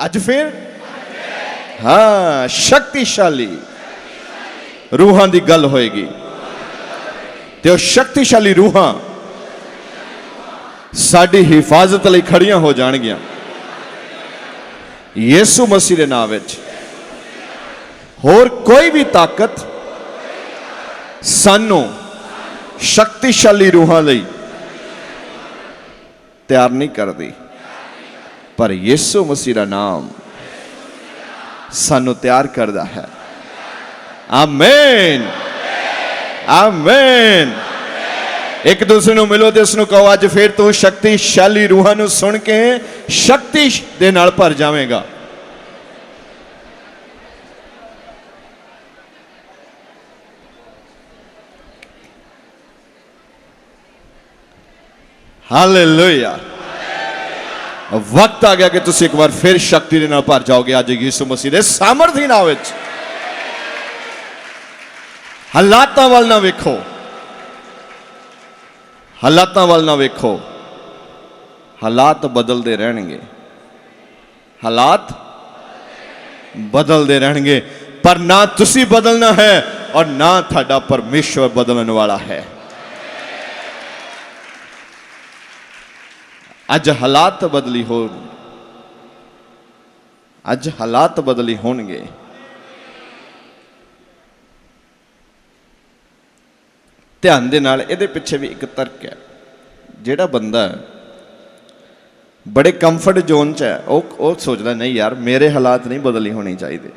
अज फिर हाँ शक्तिशाली रूहां की गल होएगी तो शक्तिशाली रूहां साडी हिफाजत लई खड़ियां हो जाणगियां यीशु मसीह दे नाम विच। होर कोई भी ताकत सानू शक्तिशाली रूहां लई तैयार नहीं करती, पर यीशु मसीह का नाम सानू तैयार करता है। आमीन आमीन। एक दूसरे को मिलो तो उसको कहो अज फिर तू शक्तिशाली रूहां नू सुन के शक्ति दे नाल भर जावेगा। हालेलुया। वक्त आ गया कि तुम एक बार फिर शक्ति दे नाल भर जाओगे अज यीशु मसीह दे सामर्थी नाम विच। हालातां वल ना वेखो, हालातां वल ना वेखो, हालात बदलते रहणगे, हालात बदलते रहणगे, पर ना तुसी बदलना है और ना थाडा परमेश्वर बदलने वाला है। अज हालात बदली हो, अज हालात बदली होणगे। ध्यान दे नाल इहदे पिछे भी एक तर्क है। जिहड़ा बंदा बड़े कंफर्ट जोन च है वो सोचता नहीं यार मेरे हालात नहीं बदली होनी चाहिए।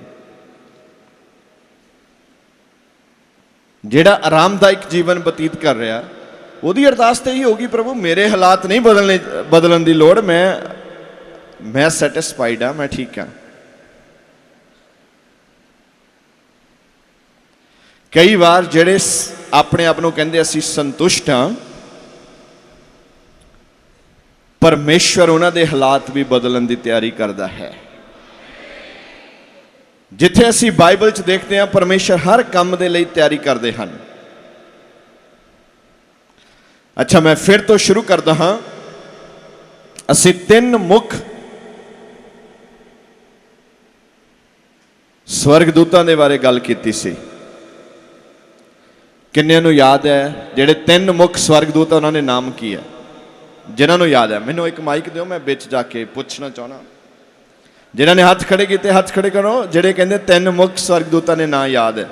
जिहड़ा आरामदायक जीवन बतीत कर रहा ਉਹਦੀ अरदास तो यही होगी प्रभु मेरे हालात नहीं बदलने की लोड़, मैं सैटिस्फाइड हाँ, मैं ठीक हाँ। कई बार जेड़े अपने आप को कहते असी संतुष्ट हाँ, परमेश्वर उन्होंने हालात भी बदलने की तैयारी करता है। जिथे असी बाइबल च देखते हैं परमेश्वर हर काम के लिए तैयारी करते हैं। अच्छा मैं फिर तो शुरू करता हाँ। असी तीन मुख स्वर्गदूतां दे बारे गल कीती सी। किन्नियां नूं याद है जिहड़े तीन मुख स्वर्गदूत उन्होंने नाम की है? जिन्होंने याद है मैनूं एक माइक दिओ, मैं बिच जाके पूछना चाहना। जिन्होंने हाथ खड़े किए हाथ खड़े करो। जिहड़े कहंदे तीन मुख स्वर्गदूतां ने नाम याद है?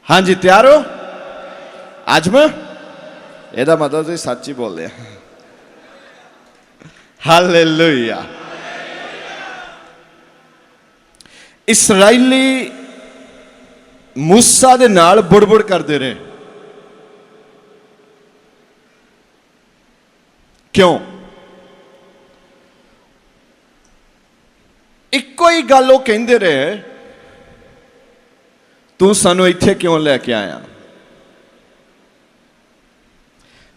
हाँ जी तैयार हो? आज मैं यदा मतलब तुसीं सच ही बोल रहे हैं। हालेलुया। इसराइली मूसा दे नाल बुड़बुड़ करते रहे। क्यों? इक्को ही गल वो कहते रहे, तू सानू इत्थे क्यों लैके आया?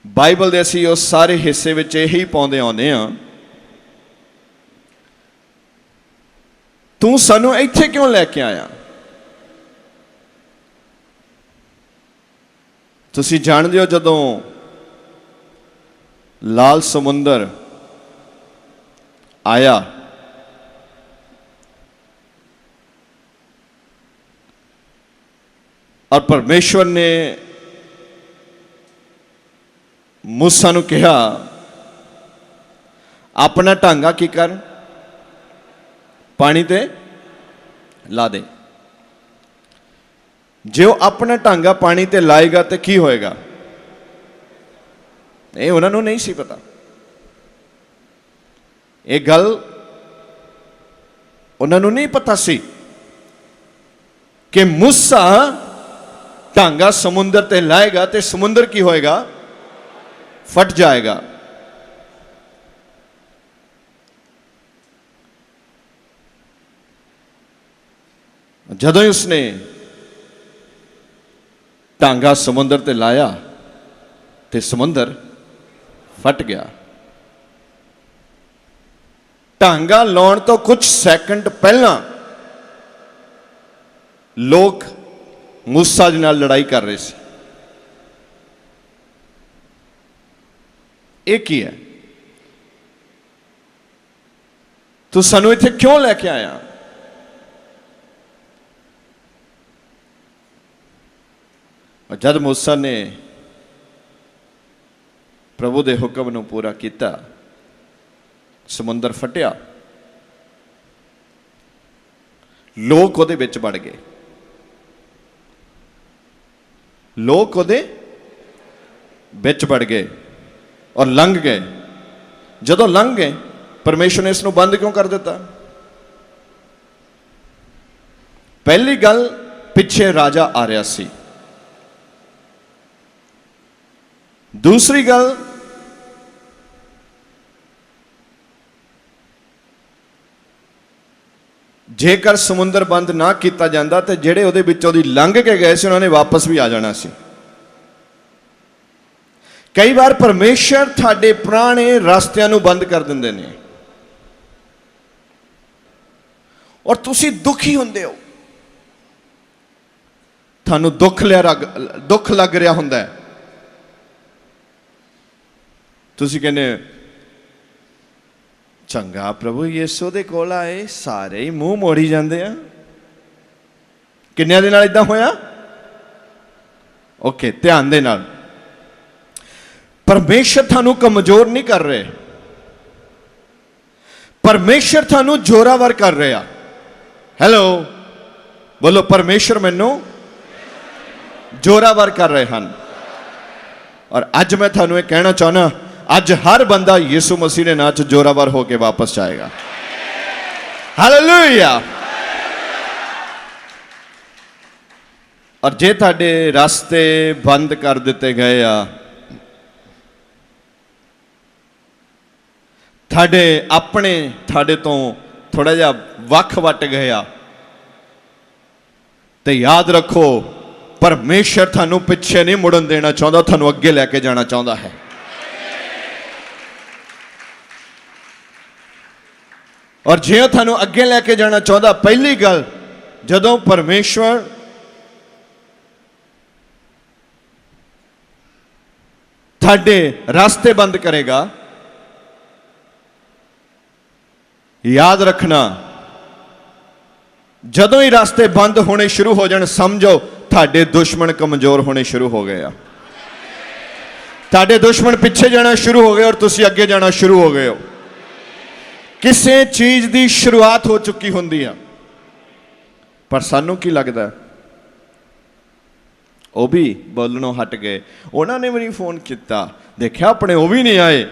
बाइबल दे असीं उस सारे हिस्से विच यही पाउंदे आउंदे हां, तू सानू इत्थे क्यों लैके आया? तुसीं जाणदे हो जदों लाल समुंदर आया और परमेश्वर ने मूसा नूं कहा अपना टांगा की कर पानी ते ला दे। जो अपना टांगा पानी ते लाएगा तो की होएगा? ये उन्होंने नहीं सी पता। ये गल उन्होंने नहीं पता सी कि मूसा टांगा समुंदर ते लाएगा तो समुंदर की होएगा? फट जाएगा। जदों ही उसने टांगा समुंदर ते लाया तो समुंदर फट गया। टांगा लाउण तो कुछ सैकंड पहला लोग मूसा जी नाल लड़ाई कर रहे सी। ये की है? तू सानू इत्थे क्यों लैके आया? और जब मूसा ने प्रभु के हुक्म नूं पूरा किया, समुंदर फटिया, लोग उहदे विच वड़ गए, लोग उहदे विच वड़ गए और लंघ गए। जदों लंघ गए, परमेश्वर ने इसनूं बंद क्यों कर दिता? पहली गल, पिछे राजा आ रहा सी। दूसरी गल, जेकर समुंदर बंद ना किया जाता तो जिहड़े उहदे विचों दी लंघ के गए सी उन्होंने वापस भी आ जाना सी। कई बार परमेश्वर थाडे पुराने रास्तिਆਂ ਨੂੰ बंद कर दिंदे ने और तुसी दुखी हुंदे हो, थानू दुख लग रहा हुंदा है। तुसी कहने चंगा प्रभु यीशु दे कोल आए, सारे ही मूँह मोड़ी जाते हैं। किन्नियां दे नाल इदां होया? ओके, ध्यान दे नाल। परमेश्वर थानू कमजोर नहीं कर रहे, परमेश्वर थानू जोरावर कर रहा। हेलो बोलो, परमेश्वर मैनू जोरावर कर रहे हैं। और अज मैं थानू ये कहना चाहना, अज हर बंदा यीशु मसीह के नाम च जोरावर होके वापस जाएगा। हालेलुया। और जे थाडे रास्ते बंद कर दिते गए आ, थाडे अपने थाडे तो थोड़ा जा वख वट गए आ, तो याद रखो परमेश्वर थानू पिछे नहीं मुड़न देना चाहता, थानू अगे लैके जाना चाहता है। और जे थानू अगे लैके जाना चाहता, पहली गल, जदों परमेश्वर थाडे रास्ते बंद करेगा, याद रखना जदों ही रास्ते बंद होने शुरू हो जाने, समझो थाडे दुश्मन कमजोर होने शुरू हो गए। थाडे दुश्मन पिछे जाना शुरू हो गए और तुसी अगे जाना शुरू हो गए हो। किसी चीज की शुरुआत हो चुकी होंदी है, पर सानू की लगता, वो भी बोलनों हट गए, उन्होंने भी नहीं फोन किया, देखा अपने वो भी नहीं आए।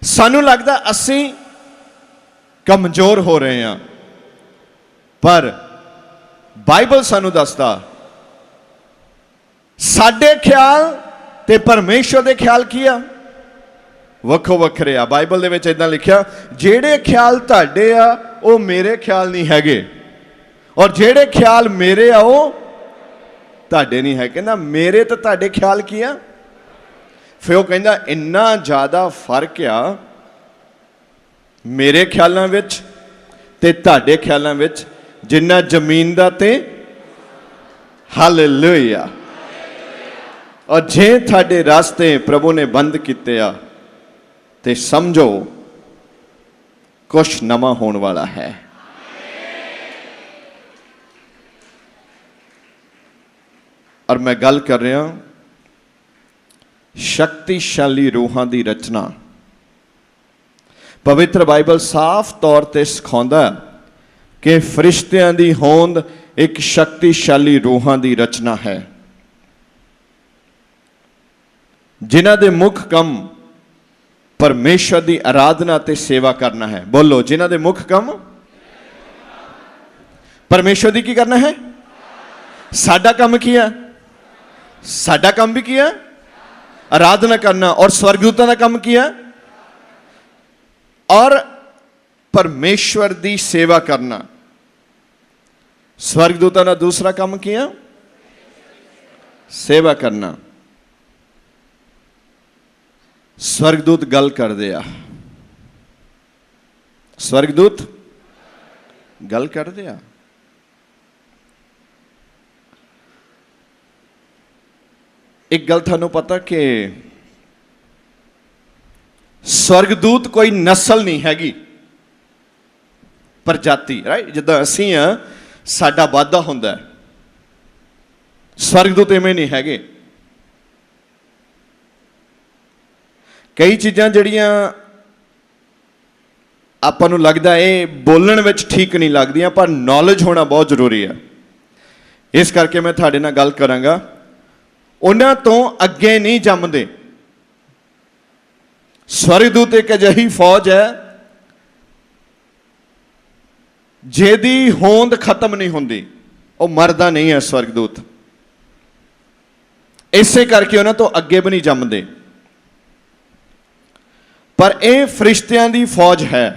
सानू लगता असी कमजोर हो रहे हैं, पर बाइबल सानू दसदा साडे ख्याल ते परमेश्वर दे ख्याल की आ, वखो वखरे आ। बाइबल दे विच इदां लिखिया, जेड़े ख्याल तुहाडे आ वो मेरे ख्याल नहीं हैगे, और जेड़े ख्याल मेरे आ वो तुहाडे नहीं है। कहंदा मेरे तो तुहाडे ख्याल की आ। फिर वो कहंदा इन्ना ज़्यादा फर्क आ मेरे ख्यालों विच ते तुहाडे ख्यालों विच जिन्ना जमीन दा ते। हालेलुया। और जे तुहाडे रास्ते प्रभु ने बंद किते आ ते समझो कुछ नवा होने वाला है। और मैं गल कर रहा शक्तिशाली रूहां की रचना। पवित्र बाइबल साफ तौर पर सिखाता कि फरिश्तियां की होंद एक शक्तिशाली रूहां की रचना है, जिन्हां दे मुख कम परमेश्वर की आराधना ते सेवा करना है। बोलो, जिन्हां दे मुख कम परमेश्वर की करना है। साडा काम की है? साडा काम भी किया आराधना करना। और स्वर्गदूतां दा काम किया और परमेश्वर की सेवा करना। स्वर्गदूतां दा दूसरा काम किया सेवा करना। स्वर्गदूत गल कर दिया, स्वर्गदूत गल कर दिया। एक गल थानू पता कि स्वर्गदूत कोई नस्ल नहीं हैगी, प्रजाति, राइट? जिद्दां असीं आ साडा वाधा हुंदा है, स्वर्गदूत इवें नहीं हैगे। कई चीज़ां जिहड़ियां आपां नूं लगदा ये बोलण विच ठीक नहीं लगदियां, पर नॉलेज होना बहुत जरूरी है। इस करके मैं तुहाडे नाल गल करांगा। उन्हां तों अगे नहीं जम्मदे। स्वर्गदूत एक अजिही फौज है जिहदी होंद खत्म नहीं हुंदी, वो मरदा नहीं है स्वर्गदूत। इसे करके उन्हां तों अगे भी नहीं जम्मदे। पर यह फरिश्तियां दी फौज है।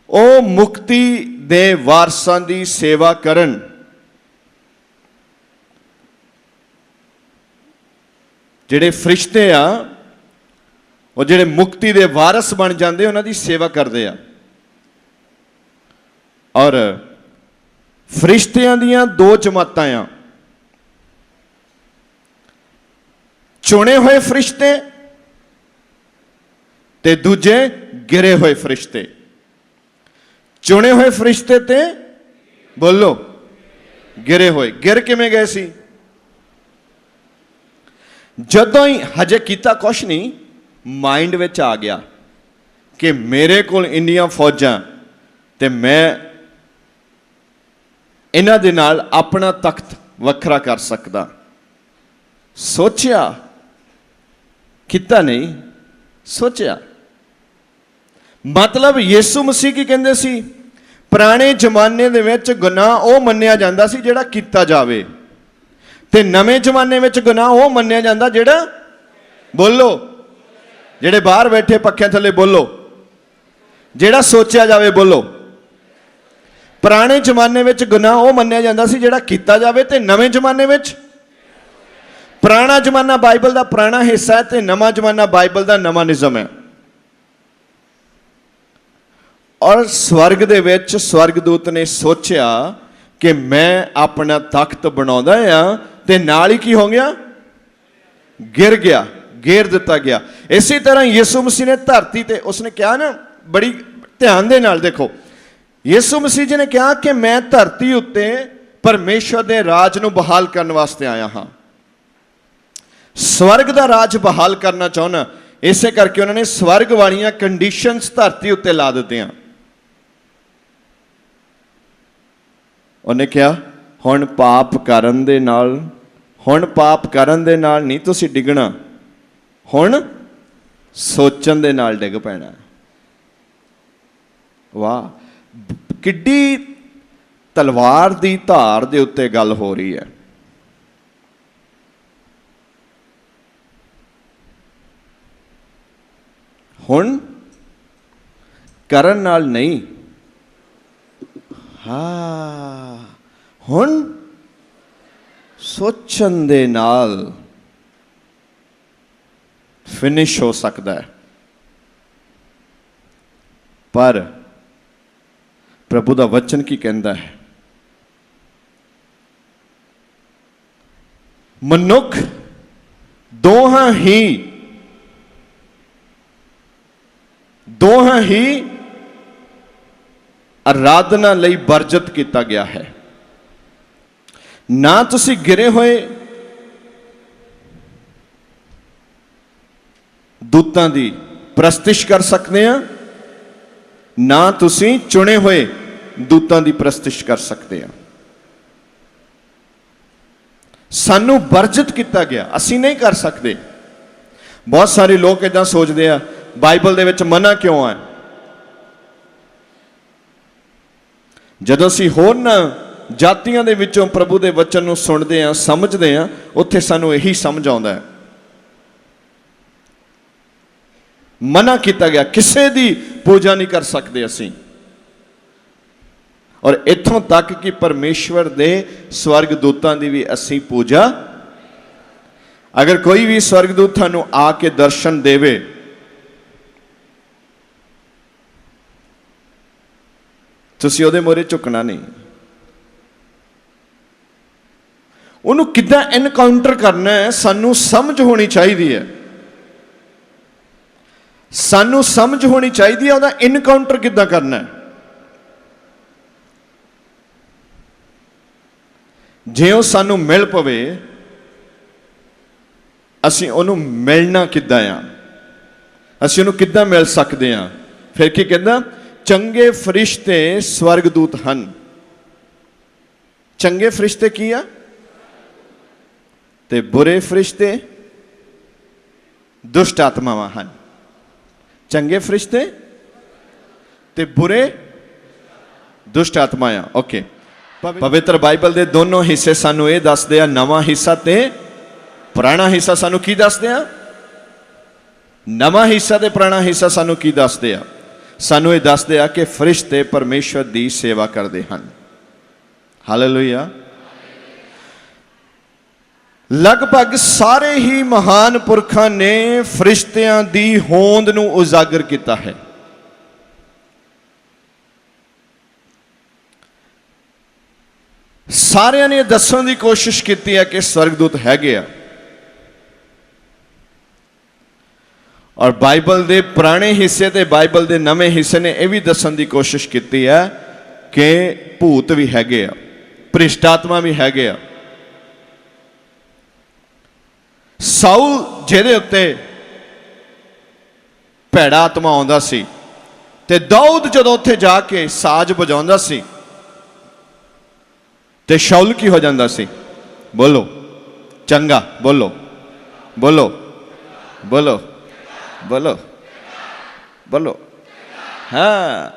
वो मुक्ति दे वारसां दी सेवा करन। जिहड़े फरिश्ते आ वो जिहड़े मुक्ति दे वारस बन जाते उन्हां दी सेवा करते आ। और फरिश्तियां दियां दो जमातां आ, चुने हुए फरिश्ते ते दूजे गिरे हुए फरिश्ते। चुने हुए फरिश्ते ते बोलो गिरे हुए। गिर किवें गए सी? जदों ही हजे कीता कुछ नहीं, माइंड विच आ गया कि मेरे कोल इन्नियां फौजां ते मैं इन्हां दे नाल अपना तख्त वखरा कर सकदा। सोचिया, कीता नहीं, सोचिया। मतलब यीशु मसीह की कहंदे सी, पुराने जमाने दे विच गुनाह वो मन्निया जांदा सी जिहड़ा कीता जावे, ते नवें जमाने विच गुनाह वो मन्निया जांदा जिहड़ा, बोलो, जिहड़े बाहर बैठे पक्खियां थले बोलो, जिहड़ा सोचिया जावे, बोलो। पुराने जमाने विच गुनाह वो मन्निया जांदा सी जिहड़ा कीता जावे, ते नवें जमाने विच पुराना जमाना बाइबल का पुराना हिस्सा है, ते नवा जमाना बाइबल का नवा निज़म है। और स्वर्ग दे विच स्वर्गदूत ने सोचिया कि मैं अपना तख्त बनाउंदा आ, ते नाल ही की हो गया? गिर गया, घेर दिता गया। इसी तरह यीशु मसीह ने धरती ते उसने कहा ना, बड़ी ध्यान दे नाल देखो, यीशु मसीह जी ने कहा कि मैं धरती उत्ते परमेश्वर दे राज नूं बहाल करने वास्ते आया हाँ, स्वर्ग दा राज बहाल करना चाहना। इसे करके उन्होंने स्वर्ग वालियां कंडीशनस धरती उत्ते ला दित्तियां। उन्हें क्या? हुण पाप करन दे नाल, हुण पाप करन दे नाल नहीं तुसीं डिगना, हुण सोचण दे नाल डिग पैना। वाह, किड्डी तलवार दी धार दे उत्ते गल हो रही है। हुण करन नाल नहीं, हाँ, हुण सोचण दे नाल फिनिश हो सकता है। पर प्रभु दा वचन की कहता है? मनुख दोहां ही आराधना लई वर्जित किया गया है। ना तुसी गिरे हुए दूतां दी प्रस्तिश कर सकते हैं, ना तुसी चुने हुए दूतां दी प्रस्तिश कर सकते हैं। सानू वर्जित किया गया, असी नहीं कर सकते। बहुत सारे लोग इदां सोचते हैं, बाइबल दे विच मना क्यों है? जदों असीं होरनां जातियां दे विचों प्रभु दे वचन नूं सुणदे हां, समझदे हां, उत्थे सानू यही समझ आउंदा है। मना किया गया, किसी दी पूजा नहीं कर सकते असीं। और इत्थों तक कि परमेश्वर दे स्वर्गदूतां दी भी असीं पूजा, अगर कोई भी स्वर्गदूत थानू आके दर्शन देवे, तुसीं उहदे मोहरे झुकना नहीं। ਉਹਨੂੰ ਕਿੱਦਾਂ ਇਨਕਾਊਂਟਰ ਕਰਨਾ ਹੈ, ਸਾਨੂੰ ਸਮਝ ਹੋਣੀ ਚਾਹੀਦੀ ਹੈ। ਸਾਨੂੰ ਸਮਝ ਹੋਣੀ ਚਾਹੀਦੀ ਹੈ ਉਹਦਾ ਇਨਕਾਊਂਟਰ ਕਿੱਦਾਂ ਕਰਨਾ ਹੈ। ਜੇ ਉਹ ਸਾਨੂੰ ਮਿਲ ਪਵੇ, ਅਸੀਂ ਉਹਨੂੰ ਮਿਲਣਾ ਕਿੱਦਾਂ ਆ, ਅਸੀਂ ਉਹਨੂੰ ਕਿੱਦਾਂ ਮਿਲ ਸਕਦੇ ਹਾਂ। ਫਿਰ ਕੀ ਕਹਿੰਦਾ, ਚੰਗੇ ਫਰਿਸ਼ਤੇ ਸਵਰਗਦੂਤ ਹਨ। ਚੰਗੇ ਫਰਿਸ਼ਤੇ ਕੀ ਆ ਤੇ ਬੁਰੇ ਫਰਿਸ਼ਤੇ ਦੁਸ਼ਟ ਆਤਮਾਵਾਂ ਹਨ। ਚੰਗੇ ਫਰਿਸ਼ਤੇ ਤੇ ਬੁਰੇ ਦੁਸ਼ਟ ਆਤਮਾਵਾਂ। ਓਕੇ, ਪਵਿੱਤਰ ਬਾਈਬਲ ਦੇ ਦੋਨੋਂ ਹਿੱਸੇ ਸਾਨੂੰ ਇਹ ਦੱਸਦੇ ਆ, ਨਵਾਂ ਹਿੱਸਾ ਤੇ ਪੁਰਾਣਾ ਹਿੱਸਾ ਸਾਨੂੰ ਕੀ ਦੱਸਦੇ ਆ। ਨਵਾਂ ਹਿੱਸਾ ਤੇ ਪੁਰਾਣਾ ਹਿੱਸਾ ਸਾਨੂੰ ਕੀ ਦੱਸਦੇ ਆ, ਸਾਨੂੰ ਇਹ ਦੱਸਦੇ ਆ ਕਿ ਫਰਿਸ਼ਤੇ ਪਰਮੇਸ਼ਵਰ ਦੀ ਸੇਵਾ ਕਰਦੇ ਹਨ। ਹਾਲੇਲੂਇਆ। ਲਗਭਗ ਸਾਰੇ ਹੀ ਮਹਾਨ ਪੁਰਖਾਂ ਨੇ ਫਰਿਸ਼ਤਿਆਂ ਦੀ ਹੋਂਦ ਨੂੰ ਉਜਾਗਰ ਕੀਤਾ ਹੈ। ਸਾਰਿਆਂ ਨੇ ਦੱਸਣ ਦੀ ਕੋਸ਼ਿਸ਼ ਕੀਤੀ ਹੈ ਕਿ ਸਵਰਗਦੂਤ ਹੈਗੇ ਆ। ਔਰ ਬਾਈਬਲ ਦੇ ਪੁਰਾਣੇ ਹਿੱਸੇ ਤੇ ਬਾਈਬਲ ਦੇ ਨਵੇਂ ਹਿੱਸੇ ਨੇ ਇਹ ਵੀ ਦੱਸਣ ਦੀ ਕੋਸ਼ਿਸ਼ ਕੀਤੀ ਹੈ ਕਿ ਭੂਤ ਵੀ ਹੈਗੇ ਆ, ਭ੍ਰਿਸ਼ਟ ਆਤਮਾ ਵੀ ਹੈਗੇ ਆ। ਸਾਊਲ ਜਿਹਦੇ ਉੱਤੇ ਭੈੜਾ ਆਤਮਾ ਆਉਂਦਾ ਸੀ ਤੇ ਦਾਊਦ ਜਦੋਂ ਉੱਥੇ ਜਾ ਕੇ ਸਾਜ਼ ਵਜਾਉਂਦਾ ਸੀ ਤੇ ਸ਼ਾਉਲ ਕੀ ਹੋ ਜਾਂਦਾ ਸੀ? ਬੋਲੋ ਚੰਗਾ, ਬੋਲੋ ਬੋਲੋ ਬੋਲੋ ਬੋਲੋ ਬੋਲੋ। ਹਾਂ,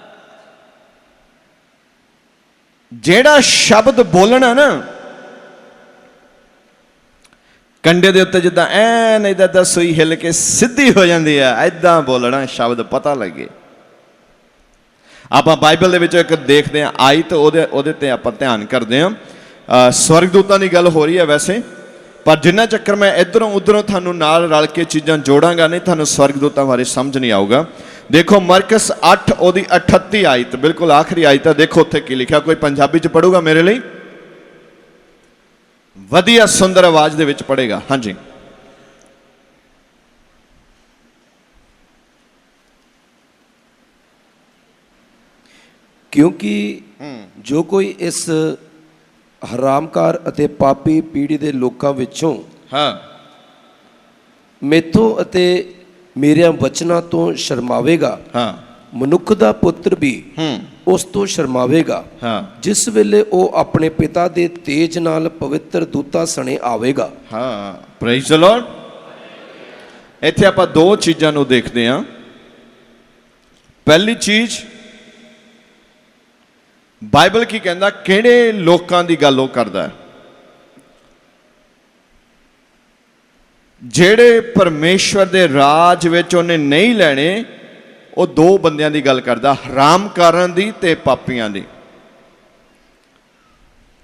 ਜਿਹੜਾ ਸ਼ਬਦ ਬੋਲਣਾ ਨਾ, ਕੰਡੇ ਦੇ ਉੱਤੇ ਜਿੱਦਾਂ ਐਨ ਇਦਾਂ ਸੂਈ ਹਿੱਲ ਕੇ ਸਿੱਧੀ ਹੋ ਜਾਂਦੀ ਆ, ਐਦਾਂ ਬੋਲਣਾ ਸ਼ਬਦ ਪਤਾ ਲੱਗੇ। ਆਪਾਂ ਬਾਈਬਲ ਦੇ ਵਿੱਚ ਇੱਕ ਦੇਖਦੇ ਹਾਂ ਆਇਤ, ਉਹਦੇ ਤੇ ਆਪਾਂ ਧਿਆਨ ਕਰਦੇ ਹਾਂ। ਸਵਰਗਦੂਤਾਂ ਦੀ ਗੱਲ ਹੋ ਰਹੀ ਹੈ ਵੈਸੇ, ਪਰ ਜਿੰਨਾ ਚੱਕਰ ਮੈਂ ਇੱਧਰੋਂ ਉੱਧਰੋਂ ਤੁਹਾਨੂੰ ਨਾਲ ਰਲ ਕੇ ਚੀਜ਼ਾਂ ਜੋੜਾਂਗਾ ਨਹੀਂ, ਤੁਹਾਨੂੰ ਸਵਰਗਦੂਤਾਂ ਬਾਰੇ ਸਮਝ ਨਹੀਂ ਆਊਗਾ। ਦੇਖੋ ਮਰਕਸ 8 ਉਹਦੀ 38 ਆਇਤ, ਬਿਲਕੁਲ ਆਖਰੀ ਆਇਤ ਹੈ। ਦੇਖੋ ਉੱਥੇ ਕੀ ਲਿਖਿਆ, ਕੋਈ ਪੰਜਾਬੀ 'ਚ ਪੜੂਗਾ ਮੇਰੇ ਲਈ? ਵਧੀਆ ਸੁੰਦਰ ਆਵਾਜ਼ ਦੇ ਵਿੱਚ ਪੜੇਗਾ। ਹਾਂਜੀ। ਕਿਉਂਕਿ ਜੋ ਕੋਈ ਇਸ ਹਰਾਮਕਾਰ ਅਤੇ ਪਾਪੀ ਪੀੜ੍ਹੀ ਦੇ ਲੋਕਾਂ ਵਿੱਚੋਂ ਮੈਥੋਂ ਅਤੇ ਮੇਰਿਆਂ ਵਚਨਾਂ ਤੋਂ ਸ਼ਰਮਾਵੇਗਾ, ਮਨੁੱਖ ਦਾ ਪੁੱਤਰ ਵੀ ਉਸ ਤੋਂ ਸ਼ਰਮਾਵੇਗਾ, ਜਿਸ ਵੇਲੇ ਉਹ ਆਪਣੇ ਪਿਤਾ ਦੇ ਤੇਜ ਨਾਲ ਪਵਿੱਤਰ ਦੂਤਾਂ ਸਣੇ ਆਵੇਗਾ। Praise the Lord. ਇੱਥੇ ਆਪਾਂ ਦੋ ਚੀਜ਼ਾਂ ਨੂੰ ਦੇਖਦੇ ਹਾਂ। ਪਹਿਲੀ ਚੀਜ਼, ਬਾਈਬਲ ਕੀ ਕਹਿੰਦਾ, ਕਿਹੜੇ ਲੋਕਾਂ ਦੀ ਗੱਲ ਉਹ ਕਰਦਾ ਹੈ? ਜਿਹੜੇ ਪਰਮੇਸ਼ਵਰ ਦੇ ਰਾਜ ਵਿੱਚ ਉਹਨੇ ਨਹੀਂ ਲੈਣੇ, ਉਹ ਦੋ ਬੰਦਿਆਂ ਦੀ ਗੱਲ ਕਰਦਾ, ਹਰਾਮਕਾਰਾਂ ਦੀ ਤੇ ਪਾਪੀਆਂ ਦੀ।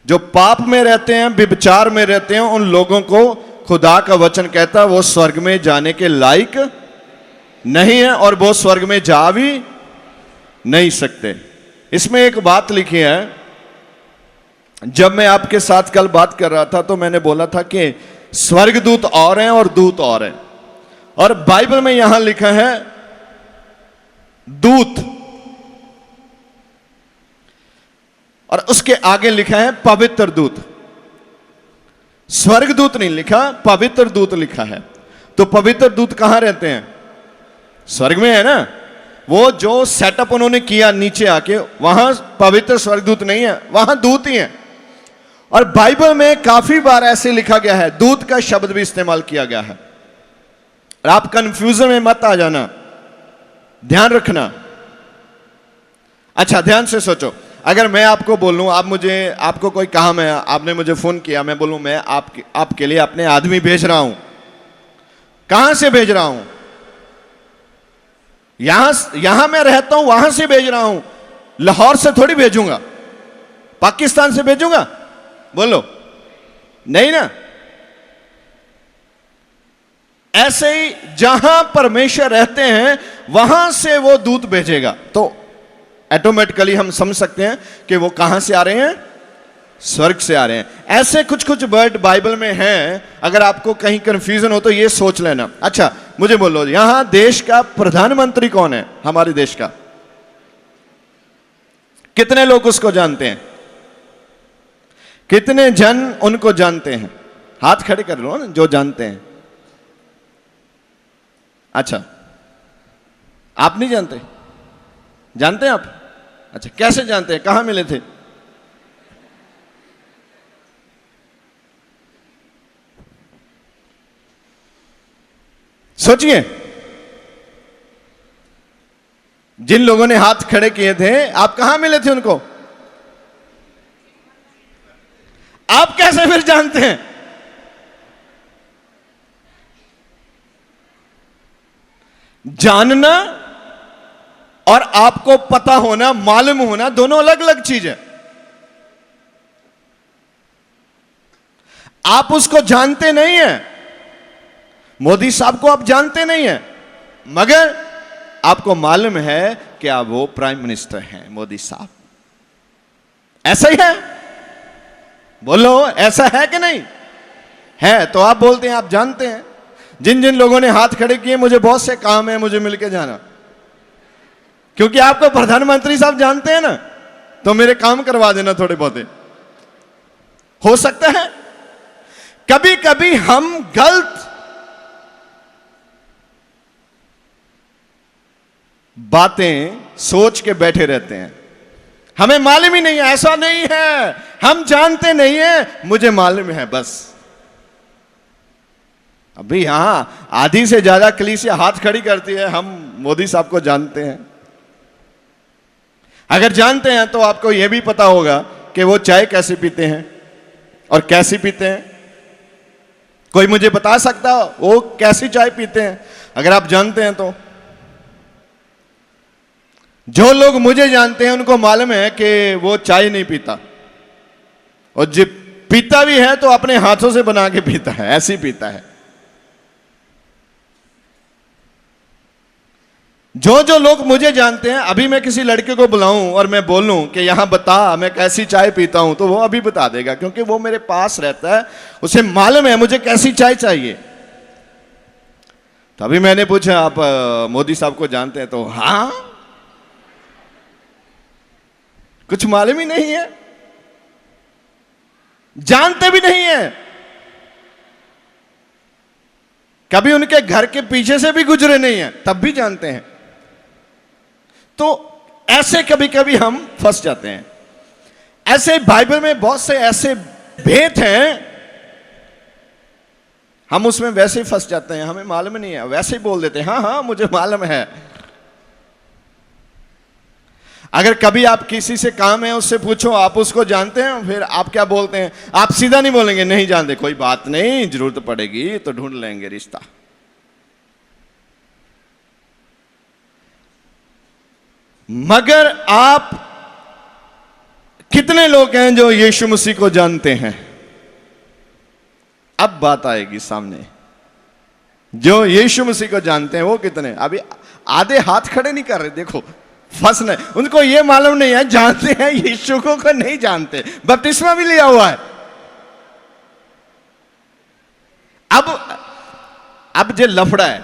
जो पाप में रहते हैं, व्यभिचार में रहते हैं, उन लोगों को खुदा का वचन कहता है वो स्वर्ग में जाने के लायक नहीं है और वो स्वर्ग में जा भी नहीं सकते। इसमें एक बात लिखी है, जब मैं आपके साथ कल बात कर रहा था तो मैंने बोला था कि स्वर्गदूत और हैं और दूत और हैं, और बाइबल में यहां लिखा है दूत, और उसके आगे लिखा है पवित्र दूत। स्वर्गदूत नहीं लिखा, पवित्र दूत लिखा है। तो पवित्र दूत कहां रहते हैं? स्वर्ग में है ना। वो जो सेटअप उन्होंने किया नीचे आके, वहां पवित्र स्वर्गदूत नहीं है, वहां दूत ही है। और बाइबल में काफी बार ऐसे लिखा गया है, दूत का शब्द भी इस्तेमाल किया गया है। और आप कंफ्यूजन में मत आ जाना, ध्यान रखना। अच्छा ध्यान से सोचो, अगर मैं आपको बोलूं, आप मुझे, आपको कोई काम है, आपने मुझे फोन किया, मैं बोलूं मैं आपके लिए अपने आदमी भेज रहा हूं, कहां से भेज रहा हूं? यहां मैं रहता हूं, वहां से भेज रहा हूं, लाहौर से थोड़ी भेजूंगा, पाकिस्तान से भेजूंगा? बोलो नहीं ना। ऐसे ही जहां परमेश्वर रहते हैं वहां से वो दूत भेजेगा। तो ऑटोमेटिकली हम समझ सकते हैं कि वो कहां से आ रहे हैं? स्वर्ग से आ रहे हैं। ऐसे कुछ कुछ वर्ड बाइबल में हैं, अगर आपको कहीं कंफ्यूजन हो तो ये सोच लेना। अच्छा मुझे बोलो, यहां देश का प्रधानमंत्री कौन है? हमारे देश का कितने लोग उसको जानते हैं? कितने जन उनको जानते हैं? हाथ खड़े कर लो ना जो जानते हैं। अच्छा आप नहीं जानते? जानते हैं आप? अच्छा कैसे जानते हैं? कहां मिले थे? सोचिए, जिन लोगों ने हाथ खड़े किए थे, आप कहां मिले थे उनको? आप कैसे फिर जानते हैं? जानना और आपको पता होना, मालूम होना, दोनों अलग अलग चीज है। आप उसको जानते नहीं हैं, मोदी साहब को आप जानते नहीं हैं, मगर आपको मालूम है कि आप वो प्राइम मिनिस्टर हैं, मोदी साहब। ऐसा ही है? बोलो ऐसा है कि नहीं है? तो आप बोलते हैं आप जानते हैं। जिन जिन लोगों ने हाथ खड़े किए, मुझे बहुत से काम है, मुझे मिलके जाना, क्योंकि आपको प्रधानमंत्री साहब जानते हैं ना, तो मेरे काम करवा देना थोड़े बहुते। हो सकता है कभी कभी हम गलत बातें सोच के बैठे रहते हैं, हमें मालूम ही नहीं है। ऐसा नहीं है, हम जानते नहीं है, मुझे मालूम है बस। अभी यहां आधी से ज्यादा कलीसिया हाथ खड़ी करती है, हम मोदी साहब को जानते हैं। अगर जानते हैं तो आपको यह भी पता होगा कि वो चाय कैसे पीते हैं और कैसी पीते हैं। कोई मुझे बता सकता हो वो कैसी चाय पीते हैं? अगर आप जानते हैं तो। जो लोग मुझे जानते हैं उनको मालूम है कि वो चाय नहीं पीता, और जब पीता भी है तो अपने हाथों से बना के पीता है, ऐसी पीता है। जो जो लोग मुझे जानते हैं, अभी मैं किसी लड़के को बुलाऊं और मैं बोलूं कि यहां बता मैं कैसी चाय पीता हूं, तो वो अभी बता देगा, क्योंकि वो मेरे पास रहता है, उसे मालूम है मुझे कैसी चाय चाहिए। तो अभी मैंने पूछा आप मोदी साहब को जानते हैं? तो हाँ, कुछ मालूम ही नहीं है, जानते भी नहीं है, कभी उनके घर के पीछे से भी गुजरे नहीं है, तब भी जानते हैं। तो ऐसे कभी कभी हम फंस जाते हैं। ऐसे बाइबल में बहुत से ऐसे भेद हैं, हम उसमें वैसे ही फंस जाते हैं, हमें मालूम नहीं है, वैसे ही बोल देते हैं हाँ हाँ मुझे मालूम है। अगर कभी आप किसी से काम है उससे पूछो आप उसको जानते हैं, फिर आप क्या बोलते हैं? आप सीधा नहीं बोलेंगे नहीं जानते, कोई बात नहीं, जरूरत पड़ेगी तो ढूंढ लेंगे रिश्ता। मगर आप कितने लोग हैं जो यीशु मसीह को जानते हैं? अब बात आएगी सामने। जो यीशु मसीह को जानते हैं वो कितने? अभी आधे हाथ खड़े नहीं कर रहे, देखो फंसने, उनको ये मालूम नहीं है, जानते हैं यीशु को नहीं जानते, बपतिस्मा भी लिया हुआ है। अब जो लफड़ा है,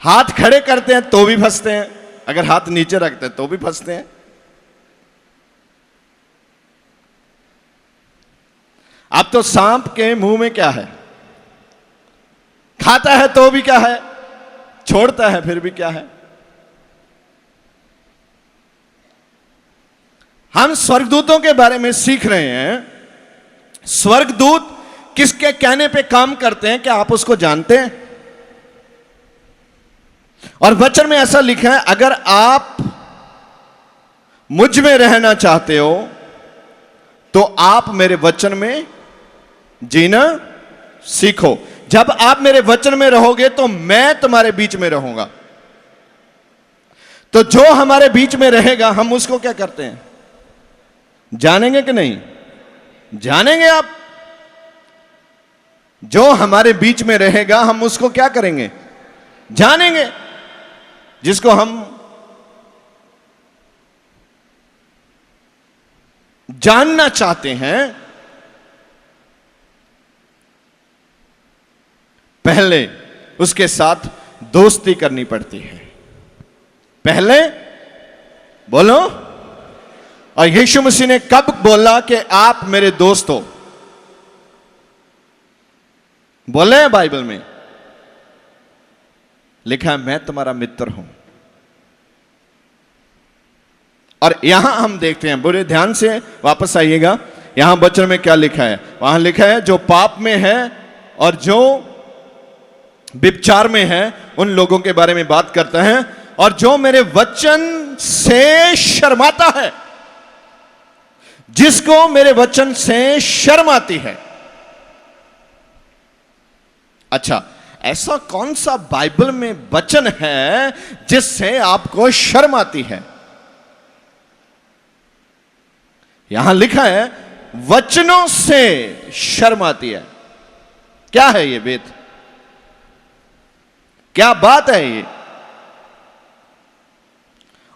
हाथ खड़े करते हैं तो भी फंसते हैं, अगर हाथ नीचे रखते हैं तो भी फंसते हैं। अब तो सांप के मुंह में क्या है? खाता है तो भी क्या है, छोड़ता है फिर भी क्या है। हम स्वर्गदूतों के बारे में सीख रहे हैं। स्वर्गदूत किसके कहने पे काम करते हैं, क्या आप उसको जानते हैं? और वचन में ऐसा लिखा है, अगर आप मुझ में रहना चाहते हो तो आप मेरे वचन में जीना सीखो। जब आप मेरे वचन में रहोगे तो मैं तुम्हारे बीच में रहूंगा। तो जो हमारे बीच में रहेगा हम उसको क्या करते हैं? जानेंगे कि नहीं? जानेंगे। आप जो हमारे बीच में रहेगा हम उसको क्या करेंगे? जानेंगे। जिसको हम जानना चाहते हैं, पहले उसके साथ दोस्ती करनी पड़ती है। पहले बोलो। और यीशु मसीह ने कब बोला कि आप मेरे दोस्त हो? बोले हैं बाइबल में, लिखा है मैं तुम्हारा मित्र हूं। और यहां हम देखते हैं, बुरे ध्यान से वापस आइएगा, यहां वचन में क्या लिखा है? वहां लिखा है जो पाप में है और जो व्यभिचार में है उन लोगों के बारे में बात करता है, और जो मेरे वचन से शर्माता है, जिसको मेरे वचन से शर्म आती है। अच्छा, ऐसा कौन सा बाइबल में वचन है जिससे आपको शर्म आती है? यहां लिखा है वचनों से शर्म आती है। क्या है ये वेद? क्या बात है ये?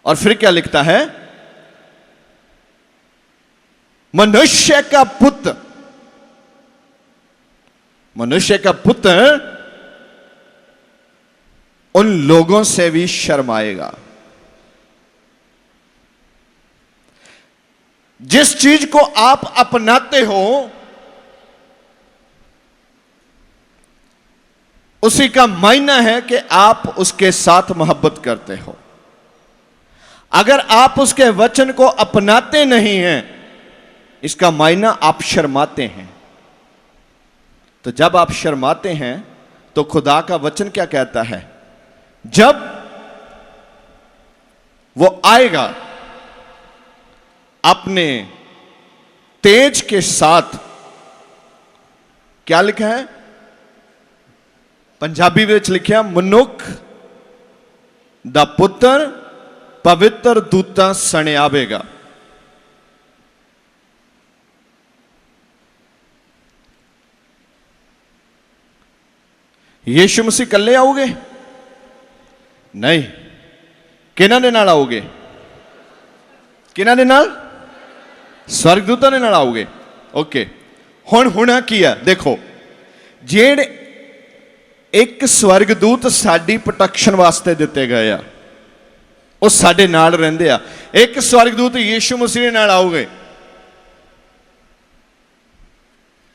और फिर क्या लिखता है? मनुष्य का पुत्र, मनुष्य का पुत्र उन लोगों से भी शर्माएगा। जिस चीज को आप अपनाते हो उसी का मायना है कि आप उसके साथ मोहब्बत करते हो। अगर आप उसके वचन को अपनाते नहीं हैं, इसका मायना आप शर्माते हैं। तो जब आप शर्माते हैं तो खुदा का वचन क्या कहता है? जब वो आएगा अपने तेज के साथ, क्या लिखा है पंजाबी में लिखा, मनुख दा पुत्र पवित्र दूतां सने आवेगा। यीशु मसीह कल्ले आओगे? नहीं। किन्हां दे नाल आओगे? किन्हां दे नाल? स्वर्गदूतां दे नाल आओगे। ओके, हुण होना की है देखो, जेड़े एक स्वर्गदूत साडी प्रोटेक्शन वास्ते दिते गए आ, वो साडे नाल रहिंदे आ। एक स्वर्गदूत यीशु मसीह दे नाल आओगे,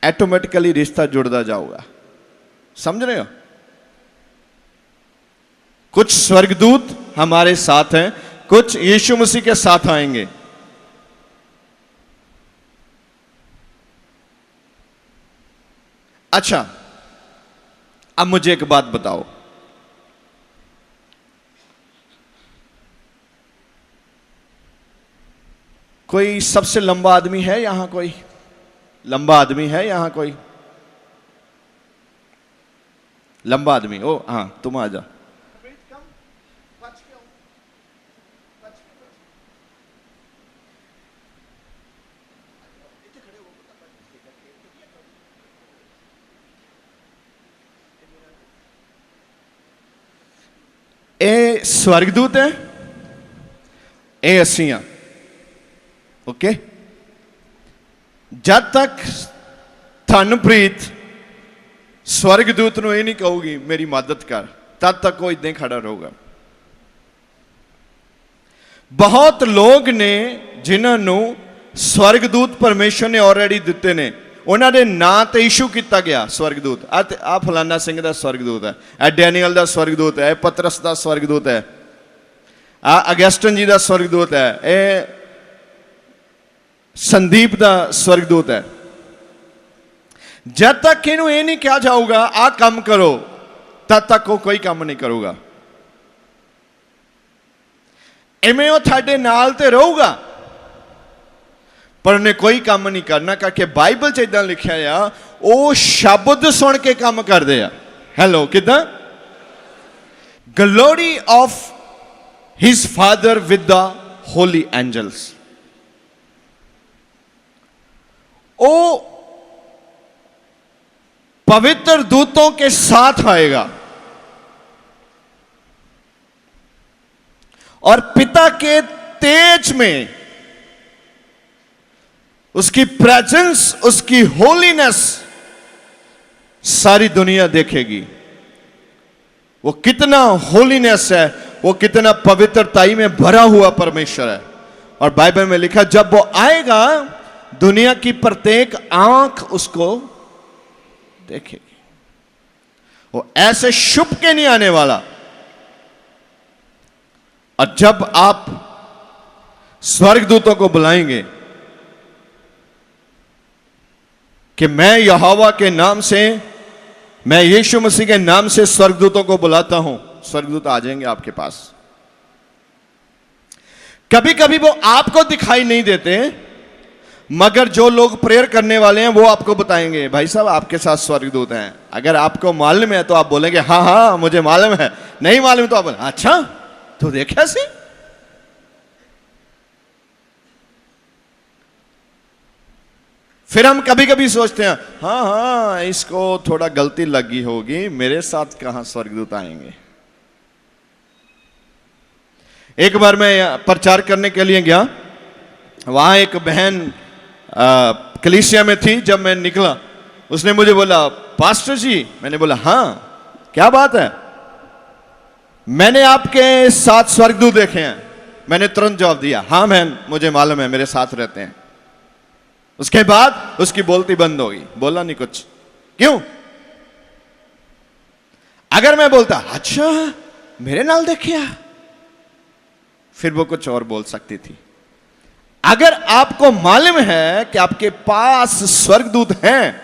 ऑटोमेटिकली रिश्ता जुड़ता जाऊगा। समझ रहे हो? कुछ स्वर्गदूत हमारे साथ हैं, कुछ यीशु मसीह के साथ आएंगे। अच्छा, अब मुझे एक बात बताओ, कोई सबसे लंबा आदमी है यहां? कोई लंबा आदमी है यहां? कोई लंबा आदमी? ओ हाँ, तुम आ जा। ए स्वर्गदूत है, ए असी हाँ। ओके, जब तक धनप्रीत स्वर्गदूत ਨੂੰ ਇਹ नहीं कहूगी मेरी मदद कर, तब तक वो इदां खड़ा रहेगा। बहुत लोग ने जिन्होंने स्वर्गदूत परमेश्वर ने ऑलरेडी दिते ने, उन्होंने नां ते इशू किया गया स्वर्गदूत। आ फलाना सिंह का स्वर्गदूत है, आ डैनियल का स्वर्गदूत है, पतरस का स्वर्गदूत है, आ अगस्टन जी का स्वर्गदूत है, ए संदीप का स्वर्गदूत है। जब तक इनू ये नहीं कहा जाऊगा आ काम करो, तब तक वो कोई काम नहीं करूगा। इवें वो थाडे नाल ते रहूगा, पर उन्हें कोई काम नहीं करना, क्योंकि बाइबल च इदां लिखा आ वो शब्द सुन के काम करते हैं। हेलो, किदां? Glory of his father with the holy angels. वो पवित्र दूतों के साथ आएगा और पिता के तेज में उसकी प्रेजेंस, उसकी होलीनेस सारी दुनिया देखेगी। वो कितना होलीनेस है, वो कितना पवित्रताई में भरा हुआ परमेश्वर है। और बाइबल में लिखा जब वो आएगा दुनिया की प्रत्येक आंख उसको देखेगी। वो ऐसे छुप के नहीं आने वाला। और जब आप स्वर्गदूतों को बुलाएंगे कि मैं यहोवा के नाम से, मैं यीशु मसीह के नाम से स्वर्गदूतों को बुलाता हूं, स्वर्गदूत आ जाएंगे आपके पास। कभी कभी वो आपको दिखाई नहीं देते, मगर जो लोग प्रेयर करने वाले हैं वो आपको बताएंगे भाई साहब आपके साथ स्वर्गदूत हैं। अगर आपको मालूम है तो आप बोलेंगे हाँ हाँ मुझे मालूम है, नहीं मालूम तो आप बोले अच्छा तो देखा सी। फिर हम कभी कभी सोचते हैं हाँ हाँ इसको थोड़ा गलती लगी होगी, मेरे साथ कहां स्वर्गदूत आएंगे। एक बार मैं प्रचार करने के लिए गया, वहां एक बहन कलीसिया में थी। जब मैं निकला उसने मुझे बोला पास्टर जी, मैंने बोला हाँ क्या बात है, मैंने आपके साथ स्वर्गदूत देखे हैं। मैंने तुरंत जवाब दिया हाँ बहन मुझे मालूम है, मेरे साथ रहते हैं। उसके बाद उसकी बोलती बंद हो गई, बोला नहीं कुछ। क्यों? अगर मैं बोलता अच्छा मेरे नाल देखिया, फिर वो कुछ और बोल सकती थी। अगर आपको मालूम है कि आपके पास स्वर्गदूत हैं,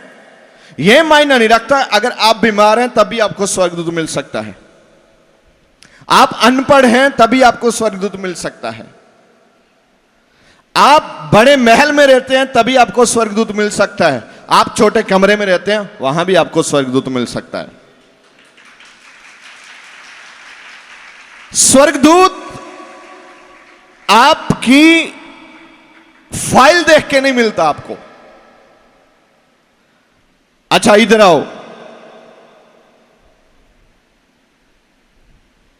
यह मायना नहीं रखता अगर आप बीमार हैं तभी आपको स्वर्गदूत मिल सकता है, आप अनपढ़ हैं तभी आपको स्वर्गदूत मिल सकता है, आप बड़े महल में रहते हैं तभी आपको स्वर्गदूत मिल सकता है, आप छोटे कमरे में रहते हैं वहां भी आपको स्वर्गदूत मिल सकता है। स्वर्गदूत आपकी फाइल देख के नहीं मिलता आपको। अच्छा इधर आओ,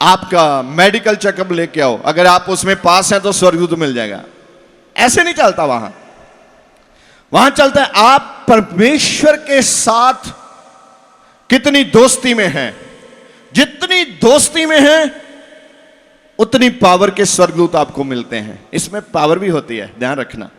आपका मेडिकल चेकअप लेके आओ, अगर आप उसमें पास हैं तो स्वर्गदूत मिल जाएगा। ऐसे नहीं चलता वहां। वहां चलता है आप परमेश्वर के साथ कितनी दोस्ती में हैं। जितनी दोस्ती में हैं उतनी पावर के स्वर्गदूत आपको मिलते हैं। इसमें पावर भी होती है, ध्यान रखना।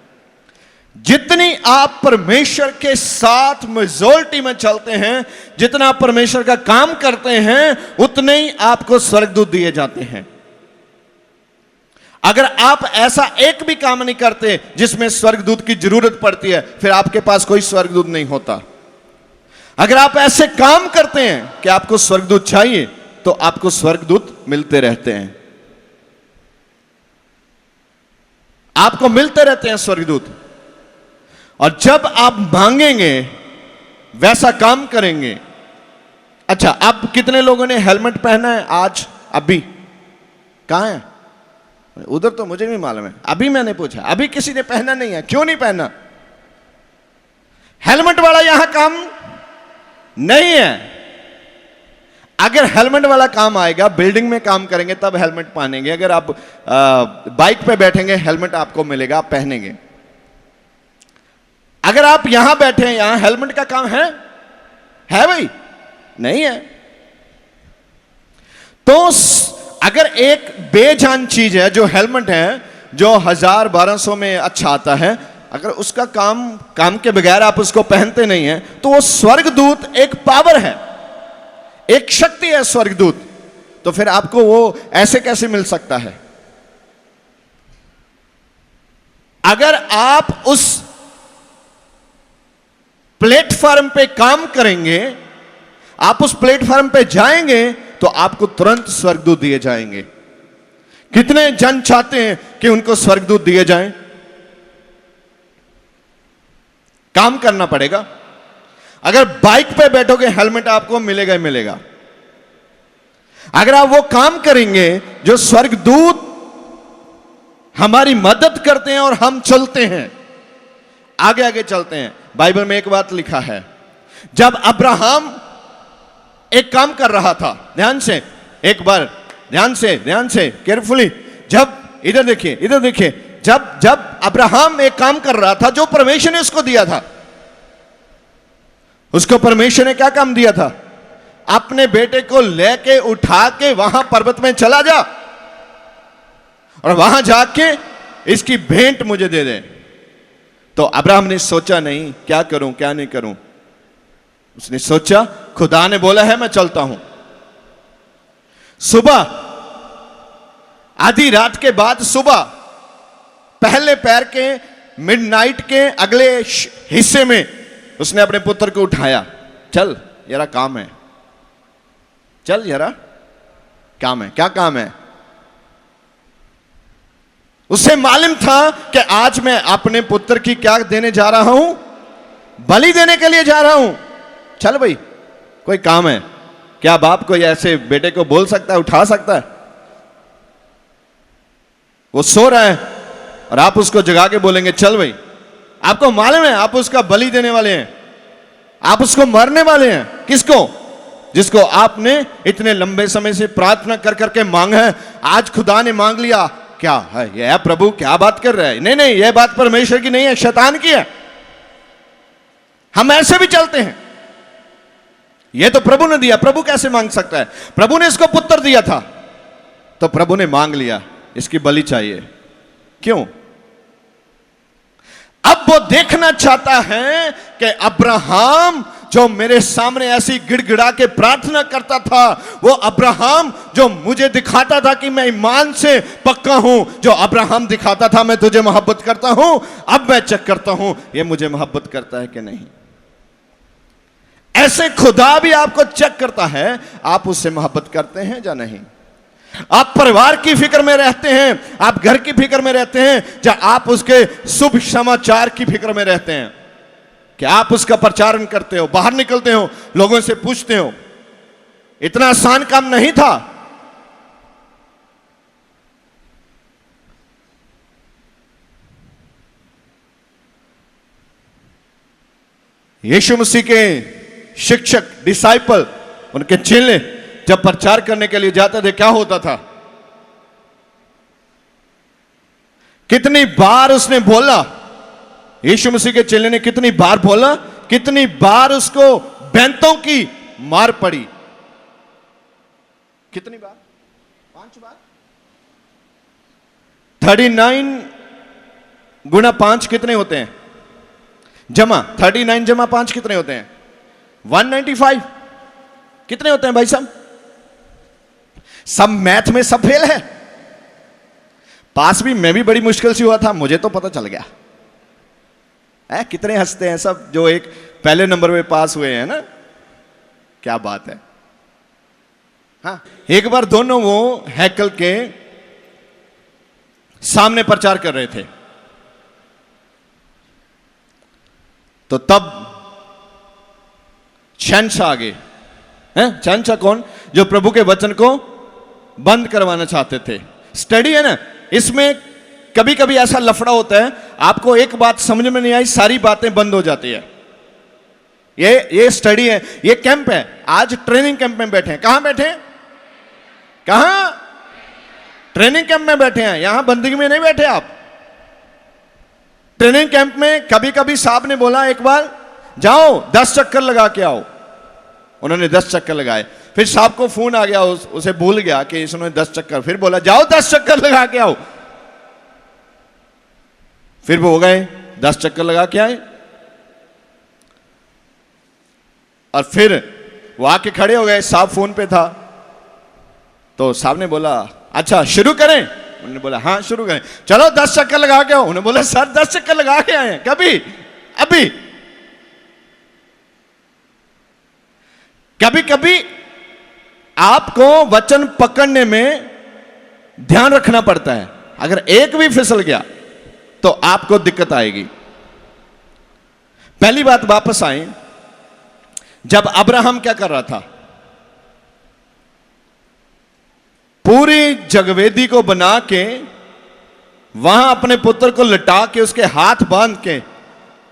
जितनी आप परमेश्वर के साथ मेजॉरिटी में चलते हैं, जितना आप परमेश्वर का काम करते हैं, उतने ही आपको स्वर्गदूत दिए जाते हैं। अगर आप ऐसा एक भी काम नहीं करते जिसमें स्वर्गदूत की जरूरत पड़ती है, फिर आपके पास कोई स्वर्गदूत नहीं होता। अगर आप ऐसे काम करते हैं कि आपको स्वर्गदूत चाहिए, तो आपको स्वर्गदूत मिलते रहते हैं, आपको मिलते रहते हैं स्वर्गदूत। और जब आप मांगेंगे वैसा काम करेंगे। अच्छा, अब कितने लोगों ने हेलमेट पहना है आज? अभी कहां है? उधर तो मुझे भी मालूम है, अभी मैंने पूछा, अभी किसी ने पहना नहीं है। क्यों नहीं पहना? हेलमेट वाला यहां काम नहीं है। अगर हेलमेट वाला काम आएगा, बिल्डिंग में काम करेंगे तब हेलमेट पहनेंगे। अगर आप बाइक पे बैठेंगे हेलमेट आपको मिलेगा, आप पहनेंगे। अगर आप यहां बैठे हैं, यहां हेलमेट का काम है भाई? नहीं है। तो अगर एक बेजान चीज है जो हेलमेट है, जो 1000-1200 में अच्छा आता है, अगर उसका काम के बगैर आप उसको पहनते नहीं हैं, तो वो स्वर्गदूत एक पावर है, एक शक्ति है स्वर्गदूत। तो फिर आपको वो ऐसे कैसे मिल सकता है? अगर आप उस प्लेटफॉर्म पे काम करेंगे, आप उस प्लेटफॉर्म पे जाएंगे, तो आपको तुरंत स्वर्गदूत दिए जाएंगे। कितने जन चाहते हैं कि उनको स्वर्गदूत दिए जाएं? काम करना पड़ेगा। अगर बाइक पे बैठोगे हेलमेट आपको मिलेगा ही मिलेगा। अगर आप वो काम करेंगे जो स्वर्गदूत हमारी मदद करते हैं और हम चलते हैं, आगे आगे चलते हैं। बाइबल में एक बात लिखा है, जब अब्राहम एक काम कर रहा था, ध्यान से एक बार, ध्यान से केयरफुली, जब इधर देखिए जब जब अब्राहम एक काम कर रहा था जो परमेश्वर ने उसको दिया था, उसको परमेश्वर ने क्या काम दिया था? अपने बेटे को लेके उठा के वहां पर्वत में चला जा और वहां जाके इसकी भेंट मुझे दे दे। तो अब्राहम ने सोचा नहीं क्या करूं क्या नहीं करूं, उसने सोचा खुदा ने बोला है मैं चलता हूं। सुबह आधी रात के बाद सुबह पहले पैर के मिडनाइट के अगले हिस्से में उसने अपने पुत्र को उठाया, चल यारा काम है, चल यारा काम है। क्या काम है? उसे मालूम था कि आज मैं अपने पुत्र की क्या देने जा रहा हूं? बलि देने के लिए जा रहा हूं। चल भाई कोई काम है। क्या बाप कोई ऐसे बेटे को बोल सकता है, उठा सकता है? वो सो रहा है और आप उसको जगा के बोलेंगे चल भाई, आपको मालूम है आप उसका बलि देने वाले हैं, आप उसको मरने वाले हैं। किसको? जिसको आपने इतने लंबे समय से प्रार्थना कर करके मांगा है, आज खुदा ने मांग लिया। क्या है यह? प्रभु क्या बात कर रहा है? नहीं नहीं, यह बात परमेश्वर की नहीं है, शैतान की है। हम ऐसे भी चलते हैं, यह तो प्रभु ने दिया, प्रभु कैसे मांग सकता है? प्रभु ने इसको पुत्र दिया था तो प्रभु ने मांग लिया, इसकी बलि चाहिए। क्यों? अब वो देखना चाहता है कि अब्राहम जो मेरे सामने ऐसी गिड़गिड़ा के प्रार्थना करता था, वो अब्राहम जो मुझे दिखाता था कि मैं ईमान से पक्का हूं, जो अब्राहम दिखाता था मैं तुझे मोहब्बत करता हूं, अब मैं चेक करता हूं ये मुझे मोहब्बत करता है कि नहीं। ऐसे खुदा भी आपको चेक करता है, आप उससे मोहब्बत करते हैं या नहीं। आप परिवार की फिक्र में रहते हैं, आप घर की फिक्र में रहते हैं, या आप उसके शुभ समाचार की फिक्र में रहते हैं कि आप उसका प्रचारण करते हो, बाहर निकलते हो, लोगों से पूछते हो। इतना आसान काम नहीं था। यीशु मसीह के शिक्षक, डिसाइपल, उनके चेले जब प्रचार करने के लिए जाते थे क्या होता था? कितनी बार उसने बोला, यीशु मसीह के चेले ने कितनी बार बोला, कितनी बार उसको बैंतों की मार पड़ी? कितनी बार? 5 बार। 39 गुना 5 कितने होते हैं? जमा 39 जमा 5 कितने होते हैं? 195। कितने होते हैं भाई साहब? सब मैथ में सब फेल है। पास भी मैं भी बड़ी मुश्किल से हुआ था, मुझे तो पता चल गया। कितने हंसते हैं सब जो एक पहले नंबर में पास हुए हैं ना, क्या बात है। हाँ, एक बार दोनों वो हैकल के सामने प्रचार कर रहे थे, तो तब शहंशाह आ गए। शहंशाह कौन? जो प्रभु के वचन को बंद करवाना चाहते थे। स्टडी है ना, इसमें कभी कभी ऐसा लफड़ा होता है, आपको एक बात समझ में नहीं आई, सारी बातें बंद हो जाती है। ये स्टडी है, ये कैंप है। आज ट्रेनिंग कैंप में बैठे हैं। कहां बैठे हैं? कहां? ट्रेनिंग कैंप में बैठे हैं, यहां बंदगी में नहीं बैठे आप। ट्रेनिंग कैंप में कभी कभी साहब ने बोला एक बार जाओ 10 चक्कर लगा के आओ। उन्होंने 10 चक्कर लगाए, फिर साहब को फोन आ गया, उसे भूल गया कि इसने 10 चक्कर, फिर बोला जाओ 10 चक्कर लगा के आओ। फिर वो हो गए 10 चक्कर लगा के आए, और फिर वो आके खड़े हो गए। साहब फोन पे था, तो साहब ने बोला अच्छा शुरू करें? उन्होंने बोला हाँ शुरू करें। चलो 10 चक्कर लगा के आओ। उन्होंने बोला सर 10 चक्कर लगा के आए हैं। कभी? अभी? कभी कभी आपको वचन पकड़ने में ध्यान रखना पड़ता है, अगर एक भी फिसल गया तो आपको दिक्कत आएगी। पहली बात वापस आए, जब अब्राहम क्या कर रहा था? पूरी जगवेदी को बना के वहां अपने पुत्र को लटा के उसके हाथ बांध के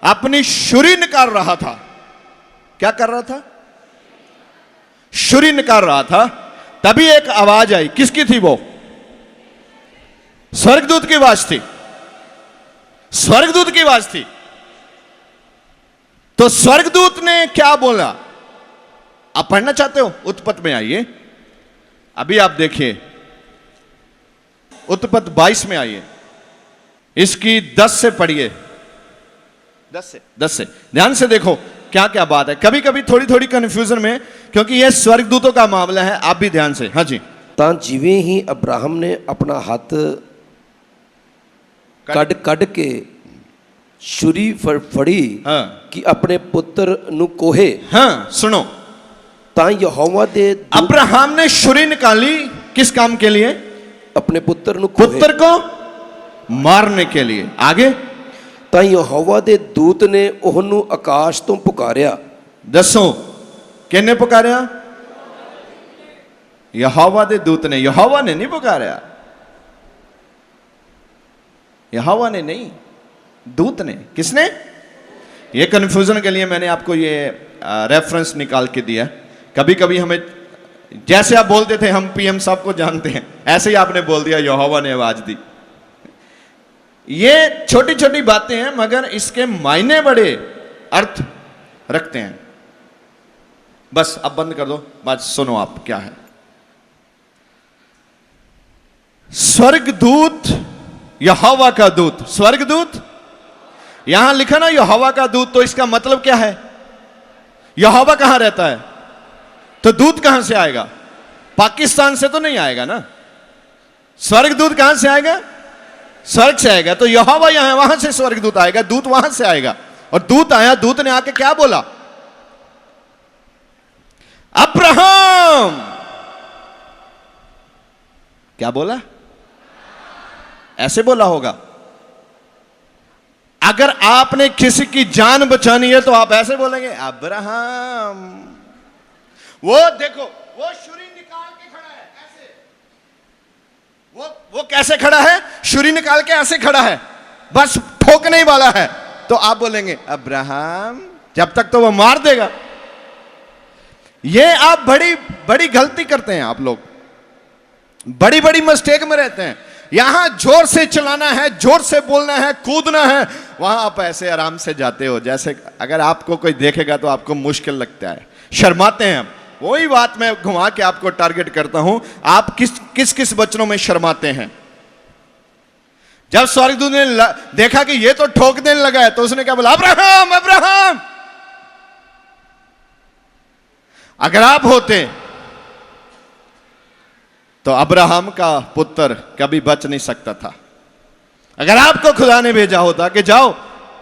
अपनी छुरी निकाल रहा था। क्या कर रहा था? छुरी निकाल रहा था। तभी एक आवाज आई। किसकी थी वो? स्वर्गदूत की आवाज थी। स्वर्गदूत की आवाज थी। तो स्वर्गदूत ने क्या बोला? आप पढ़ना चाहते हो? उत्पत्ति में आइए, अभी आप देखिए, उत्पत्ति 22 में आइए, इसकी 10 से पढ़िए, 10 से ध्यान से देखो क्या क्या बात है। कभी कभी थोड़ी थोड़ी कंफ्यूजन में, क्योंकि यह स्वर्गदूतों का मामला है। आप भी ध्यान से। हाँ जी। ਤਾਂ ਜਿਵੇਂ ਹੀ ਅਬਰਾਹਮ ਨੇ ਆਪਣਾ ਹੱਥ ਕੱਢ ਕੇ ਛੁਰੀ ਫੜੀ ਕਿ ਆਪਣੇ ਪੁੱਤਰ ਨੂੰ ਕੋਹੇ। हाँ सुनो, ਤਾਂ ਯਹੋਵਾ ਦੇ अब्राहम ने छुरी निकाली किस काम के लिए? अपने पुत्र ਨੂੰ ਕੋਹੇ, पुत्र को मारने के लिए। आगे, ਤਾਂ ਯਹੋਵਾ ਦੇ ਦੂਤ ਨੇ ਉਹਨੂੰ ਆਕਾਸ਼ ਤੋਂ ਪੁਕਾਰਿਆ। दसो किन्ने पुकारिया? यहोवा दे दूत ने। यहोवा ने नहीं पुकारा, यहोवा ने नहीं, दूत ने। किसने? ये कंफ्यूजन के लिए मैंने आपको ये रेफरेंस निकाल के दिया। कभी कभी हमें, जैसे आप बोलते थे हम पीएम साहब को जानते हैं, ऐसे ही आपने बोल दिया यहोवा ने आवाज दी। ये छोटी छोटी बातें हैं, मगर इसके मायने बड़े अर्थ रखते हैं। बस अब बंद कर दो, बात सुनो आप क्या है। स्वर्गदूत, यहोवा का दूत, स्वर्गदूत यहां लिखा ना यहोवा का दूत, तो इसका मतलब क्या है? यहोवा कहां रहता है, तो दूत कहां से आएगा? पाकिस्तान से तो नहीं आएगा ना। स्वर्गदूत कहां से आएगा? स्वर्ग से आएगा। तो यहोवा यहां है, वहां से स्वर्गदूत आएगा, दूत वहां से आएगा। और दूत आया, दूत ने आके क्या बोला? अब्राहम, क्या बोला? ऐसे बोला होगा। अगर आपने किसी की जान बचानी है तो आप ऐसे बोलेंगे, अब्राहम। वो देखो, वो छुरी निकाल के खड़ा है ऐसे। वो कैसे खड़ा है? छुरी निकाल के ऐसे खड़ा है, बस ठोकने ही वाला है। तो आप बोलेंगे अब्राहम, जब तक तो वो मार देगा। ये आप बड़ी बड़ी गलती करते हैं। आप लोग बड़ी बड़ी मिस्टेक में रहते हैं। यहां जोर से चलाना है, जोर से बोलना है, कूदना है, वहां आप ऐसे आराम से जाते हो, जैसे अगर आपको कोई देखेगा तो आपको मुश्किल लगता है, शर्माते हैं। वही बात मैं घुमा के आपको टारगेट करता हूं। आप किस किस वचनों में शर्माते हैं? जब स्वर्गदूत ने देखा कि ये तो ठोक देने लगा है, तो उसने क्या बोला? Abraham, Abraham. अगर आप होते तो अब्राहम का पुत्र कभी बच नहीं सकता था। अगर आपको खुदा ने भेजा होता कि जाओ,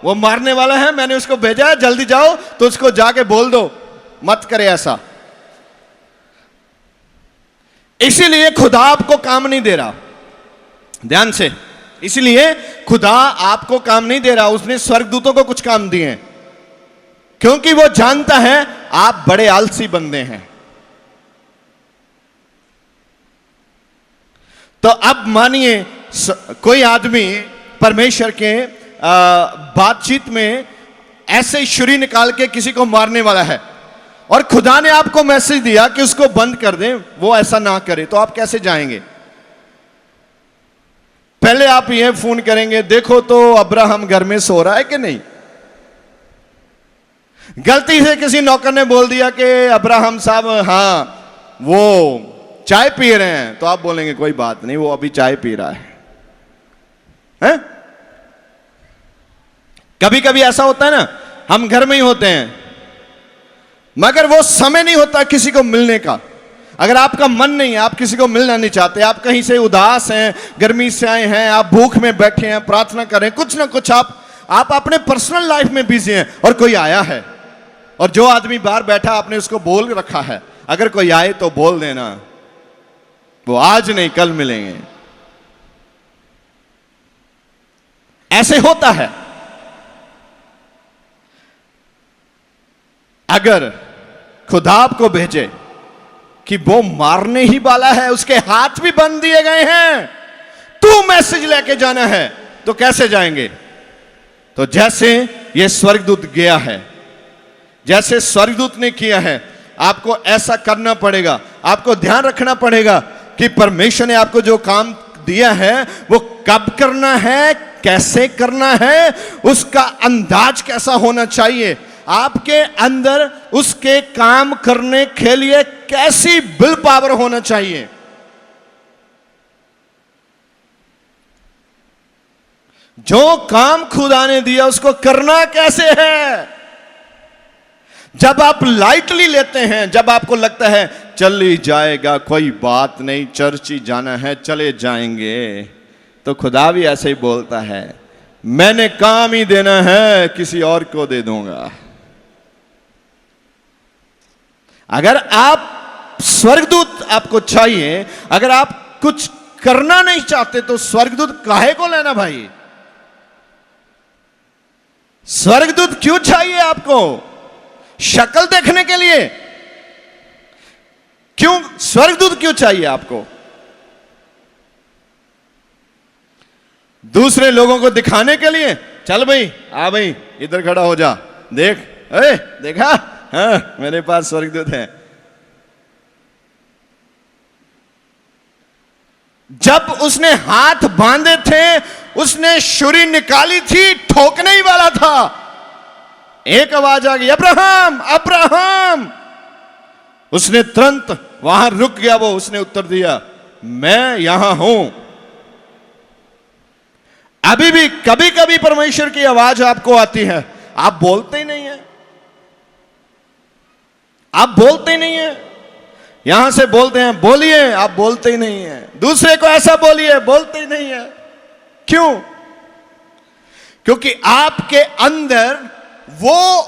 वो मारने वाला है, मैंने उसको भेजा है, जल्दी जाओ, तो उसको जाके बोल दो मत करे ऐसा। इसीलिए खुदा आपको काम नहीं दे रहा, ध्यान से। इसलिए खुदा आपको काम नहीं दे रहा, उसने स्वर्गदूतों को कुछ काम दिए हैं, क्योंकि वो जानता है आप बड़े आलसी बंदे हैं। तो अब मानिए कोई आदमी परमेश्वर के बातचीत में ऐसे छुरी निकाल के किसी को मारने वाला है, और खुदा ने आपको मैसेज दिया कि उसको बंद कर दें, वो ऐसा ना करे, तो आप कैसे जाएंगे? पहले आप ये फोन करेंगे, देखो तो अब्राहम घर में सो रहा है कि नहीं। गलती से किसी नौकर ने बोल दिया कि अब्राहम साहब, हाँ वो चाय पी रहे हैं, तो आप बोलेंगे कोई बात नहीं, वो अभी चाय पी रहा है, हैं? कभी कभी ऐसा होता है ना, हम घर में ही होते हैं, मगर वो समय नहीं होता किसी को मिलने का। अगर आपका मन नहीं है, आप किसी को मिलना नहीं चाहते, आप कहीं से उदास हैं, गर्मी से आए हैं, आप भूख में बैठे हैं, प्रार्थना करें, कुछ ना कुछ आप अपने पर्सनल लाइफ में बिजी हैं, और कोई आया है, और जो आदमी बाहर बैठा आपने उसको बोल रखा है, अगर कोई आए तो बोल देना, वो आज नहीं कल मिलेंगे। ऐसे होता है। अगर खुदा आपको भेजे कि वो मारने ही वाला है, उसके हाथ भी बंद दिए गए हैं, तू मैसेज लेके जाना है, तो कैसे जाएंगे? तो जैसे ये स्वर्गदूत गया है, जैसे स्वर्गदूत ने किया है, आपको ऐसा करना पड़ेगा। आपको ध्यान रखना पड़ेगा कि परमेश्वर ने आपको जो काम दिया है वो कब करना है, कैसे करना है, उसका अंदाज कैसा होना चाहिए, आपके अंदर उसके काम करने के लिए कैसी विल पावर होना चाहिए। जो काम खुदा ने दिया उसको करना कैसे है। जब आप लाइटली लेते हैं, जब आपको लगता है चल ही जाएगा, कोई बात नहीं, चर्च ही जाना है, चले जाएंगे, तो खुदा भी ऐसे ही बोलता है, मैंने काम ही देना है, किसी और को दे दूंगा। अगर आप स्वर्गदूत आपको चाहिए, अगर आप कुछ करना नहीं चाहते तो स्वर्गदूत काहे को लेना भाई? स्वर्गदूत क्यों चाहिए आपको? शक्ल देखने के लिए? क्यों स्वर्गदूत क्यों चाहिए आपको? दूसरे लोगों को दिखाने के लिए? चल भाई, आ भाई, इधर खड़ा हो जा, देख, देखा, हाँ मेरे पास स्वर्गदूत है। जब उसने हाथ बांधे थे, उसने छुरी निकाली थी, ठोकने ही वाला था, एक आवाज आ गई, अब्राहम अब्राहम। उसने तुरंत वहां रुक गया, वो उसने उत्तर दिया, मैं यहां हूं। अभी भी कभी कभी परमेश्वर की आवाज आपको आती है, आप बोलते ही नहीं है, आप बोलते ही नहीं है। यहां से बोलते हैं बोलिए, आप बोलते ही नहीं है। दूसरे को ऐसा बोलिए, बोलते ही नहीं है। क्यों? क्योंकि आपके अंदर वो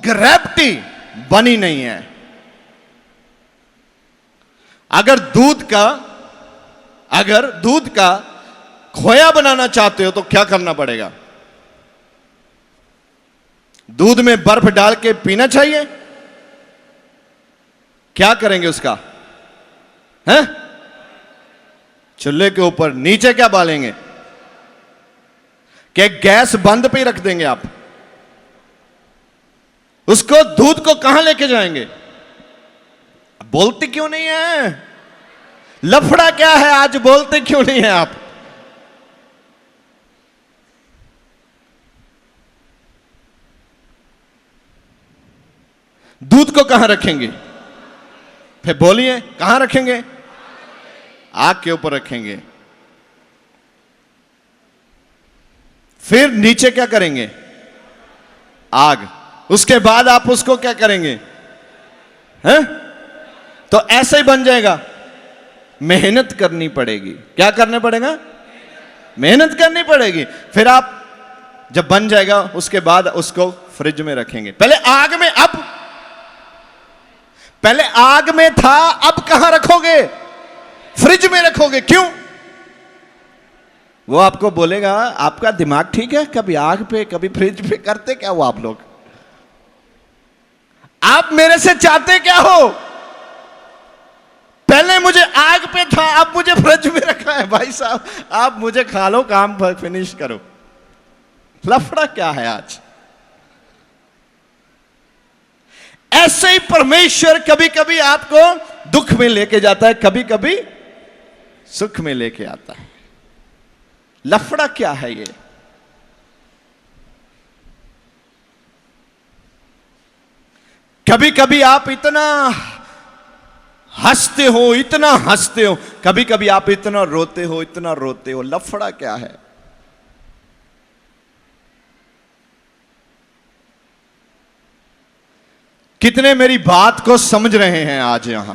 ग्रेविटी बनी नहीं है। अगर दूध का खोया बनाना चाहते हो तो क्या करना पड़ेगा? दूध में बर्फ डाल के पीना चाहिए। क्या करेंगे उसका? हैं? चूल्हे के ऊपर नीचे क्या बालेंगे? क्या गैस बंद पे ही रख देंगे आप? उसको दूध को कहां लेके जाएंगे? बोलते क्यों नहीं है? लफड़ा क्या है आज? बोलते क्यों नहीं है आप? दूध को कहां रखेंगे? फिर बोलिए, कहां रखेंगे? आग के ऊपर रखेंगे। फिर नीचे क्या करेंगे? आग। उसके बाद आप उसको क्या करेंगे? हैं? तो ऐसे ही बन जाएगा। मेहनत करनी पड़ेगी। क्या करना पड़ेगा? मेहनत करनी पड़ेगी। फिर आप जब बन जाएगा उसके बाद उसको फ्रिज में रखेंगे। पहले आग में, अब पहले आग में था, अब कहां रखोगे? फ्रिज में रखोगे। क्यों? वो आपको बोलेगा आपका दिमाग ठीक है, कभी आग पे कभी फ्रिज पे करते क्या हो आप लोग? आप मेरे से चाहते क्या हो? पहले मुझे आग पे था, अब मुझे फ्रिज में रखा है। भाई साहब, आप मुझे खा लो, काम फिनिश करो। लफड़ा क्या है आज? ऐसे ही परमेश्वर कभी कभी आपको दुख में लेके जाता है, कभी कभी सुख में लेके आता है। लफड़ा क्या है ये? कभी कभी आप इतना हंसते हो, इतना हंसते हो, कभी कभी आप इतना रोते हो, इतना रोते हो। लफड़ा क्या है? कितने मेरी बात को समझ रहे हैं आज यहां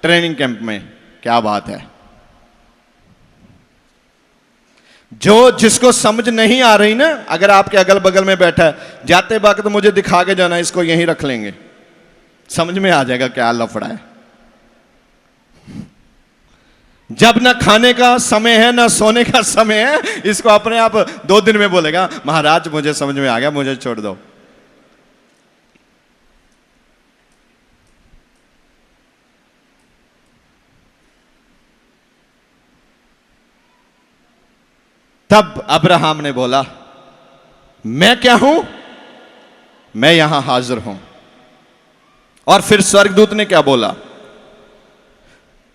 ट्रेनिंग कैंप में? क्या बात है। जो जिसको समझ नहीं आ रही ना, अगर आपके अगल बगल में बैठा है, जाते वक्त मुझे दिखा के जाना, इसको यहीं रख लेंगे, समझ में आ जाएगा क्या लफड़ा है। जब ना खाने का समय है ना सोने का समय है, इसको अपने आप 2 दिन में बोलेगा, महाराज मुझे समझ में आ गया, मुझे छोड़ दो। तब अब्राहम ने बोला, मैं क्या हूं? मैं यहां हाजिर हूं। और फिर स्वर्गदूत ने क्या बोला?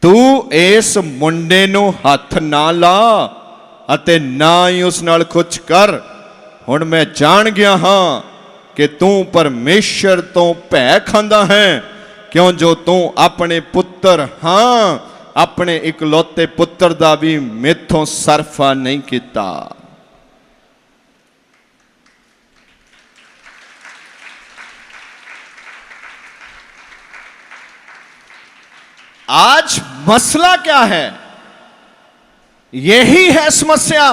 तू इस मुंडे नु हाथ ना ला, ਅਤੇ ਨਾ ਹੀ ਉਸ ਨਾਲ ਕੁਝ ਕਰ। ਹੁਣ ਮੈਂ ਜਾਣ ਗਿਆ ਹਾਂ ਕਿ ਤੂੰ ਪਰਮੇਸ਼ਰ ਤੋਂ ਭੈ ਖਾਂਦਾ ਹੈ, ਕਿਉਂ ਜੋ ਤੂੰ ਆਪਣੇ ਪੁੱਤਰ, ਹਾਂ ਆਪਣੇ ਇਕਲੌਤੇ ਪੁੱਤਰ ਦਾ ਵੀ ਮੇਥੋਂ ਸਰਫਾ ਨਹੀਂ ਕੀਤਾ। आज मसला क्या है? यही है समस्या।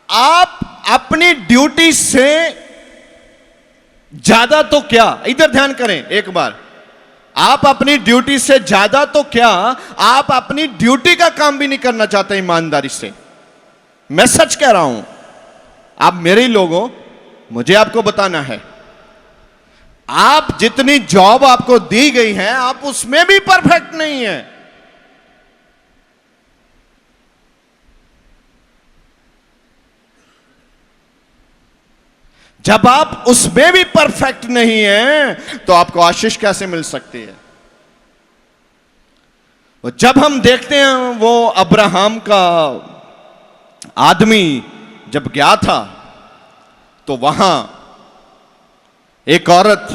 आप अपनी ड्यूटी से ज्यादा तो क्या, इधर ध्यान करें एक बार, आप अपनी ड्यूटी से ज्यादा तो क्या, आप अपनी ड्यूटी का काम भी नहीं करना चाहते ईमानदारी से। मैं सच कह रहा हूं, आप मेरे ही लोग हो, मुझे आपको बताना है, आप जितनी जॉब आपको दी गई है आप उसमें भी परफेक्ट नहीं है। जब आप उसमें भी परफेक्ट नहीं है तो आपको आशीष कैसे मिल सकती है? जब हम देखते हैं वो अब्राहम का आदमी जब गया था तो वहां एक औरत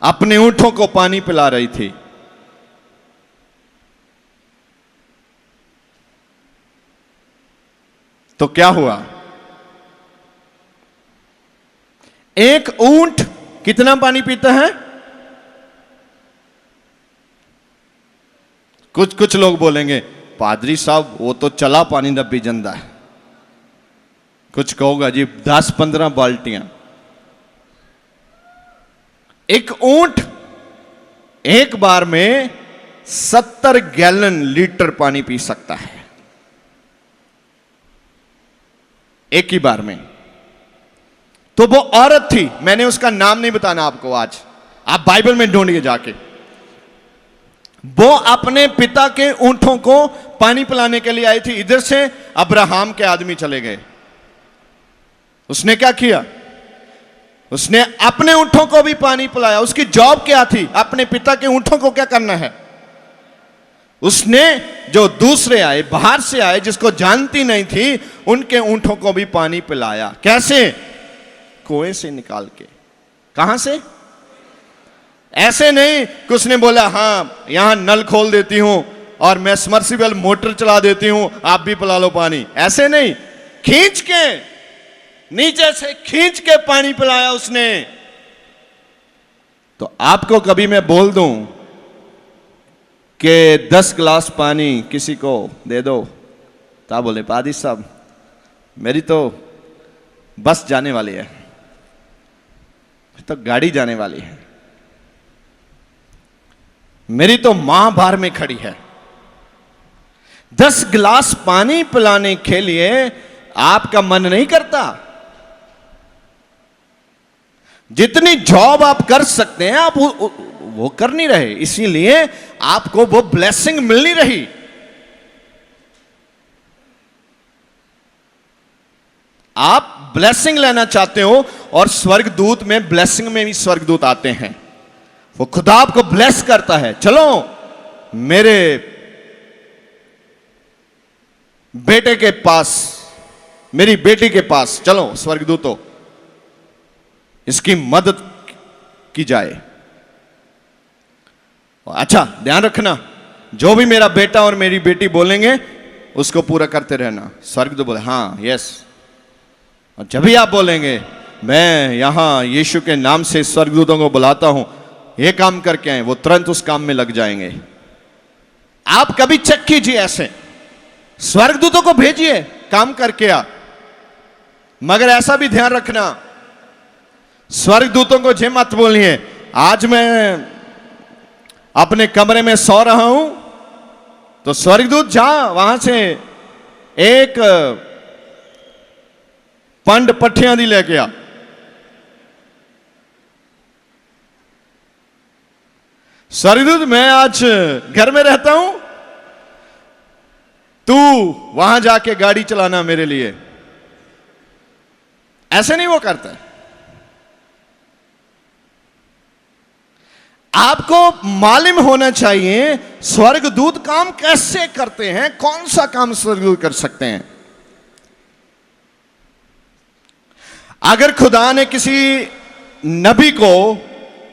अपने ऊंटों को पानी पिला रही थी। तो क्या हुआ? एक ऊंट कितना पानी पीता है? कुछ लोग बोलेंगे पादरी साहब वो तो चला पानी दा पी जाता है। कुछ कहोगा जी 10-15 बाल्टियां। एक ऊंट एक बार में 70 गैलन लीटर पानी पी सकता है, एक ही बार में। तो वो औरत थी, मैंने उसका नाम नहीं बताना आपको आज, आप बाइबल में ढूंढिए जाके। वो अपने पिता के ऊंटों को पानी पिलाने के लिए आई थी। इधर से अब्राहम के आदमी चले गए। उसने क्या किया? उसने अपने ऊंटों को भी पानी पिलाया। उसकी जॉब क्या थी? अपने पिता के ऊंटों को क्या करना है? उसने जो दूसरे आए, बाहर से आए, जिसको जानती नहीं थी, उनके ऊंटों को भी पानी पिलाया। कैसे? कुएं से निकाल के। कहां से? ऐसे नहीं कि उसने बोला हाँ यहां नल खोल देती हूं और मैं सबमर्सिबल मोटर चला देती हूं, आप भी पिला लो पानी। ऐसे नहीं, खींच के, नीचे से खींच के पानी पिलाया उसने। तो आपको कभी मैं बोल दूं कि 10 गिलास पानी किसी को दे दो, तो आप बोले पादी साहब मेरी तो बस जाने वाली है, तो गाड़ी जाने वाली है, मेरी तो मां बाहर में खड़ी है। 10 गिलास पानी पिलाने के लिए आपका मन नहीं करता? जितनी जॉब आप कर सकते हैं आप वो कर नहीं रहे, इसीलिए आपको वो ब्लेसिंग मिल नहीं रही। आप ब्लेसिंग लेना चाहते हो और स्वर्गदूत में, ब्लेसिंग में भी स्वर्गदूत आते हैं, वो खुदा आपको ब्लेस करता है। चलो मेरे बेटे के पास, मेरी बेटी के पास चलो स्वर्गदूतों, इसकी मदद की जाए। अच्छा ध्यान रखना, जो भी मेरा बेटा और मेरी बेटी बोलेंगे उसको पूरा करते रहना। स्वर्गदूत बोले हाँ यस, और जब भी आप बोलेंगे मैं यहां यीशु के नाम से स्वर्गदूतों को बुलाता हूं, ये काम करके आए, वो तुरंत उस काम में लग जाएंगे। आप कभी चेक कीजिए, ऐसे स्वर्गदूतों को भेजिए काम करके आ, मगर ऐसा भी ध्यान रखना स्वर्गदूतों को जे मत बोलिए आज मैं अपने कमरे में सो रहा हूं, तो स्वर्गदूत जा वहां से एक पंड पट्ठियां दी लेके आ। स्वर्गदूत मैं आज घर में रहता हूं, तू वहां जाके गाड़ी चलाना मेरे लिए। ऐसे नहीं वो करता है। आपको मालूम होना चाहिए स्वर्गदूत काम कैसे करते हैं, कौन सा काम स्वर्गदूत कर सकते हैं। अगर खुदा ने किसी नबी को,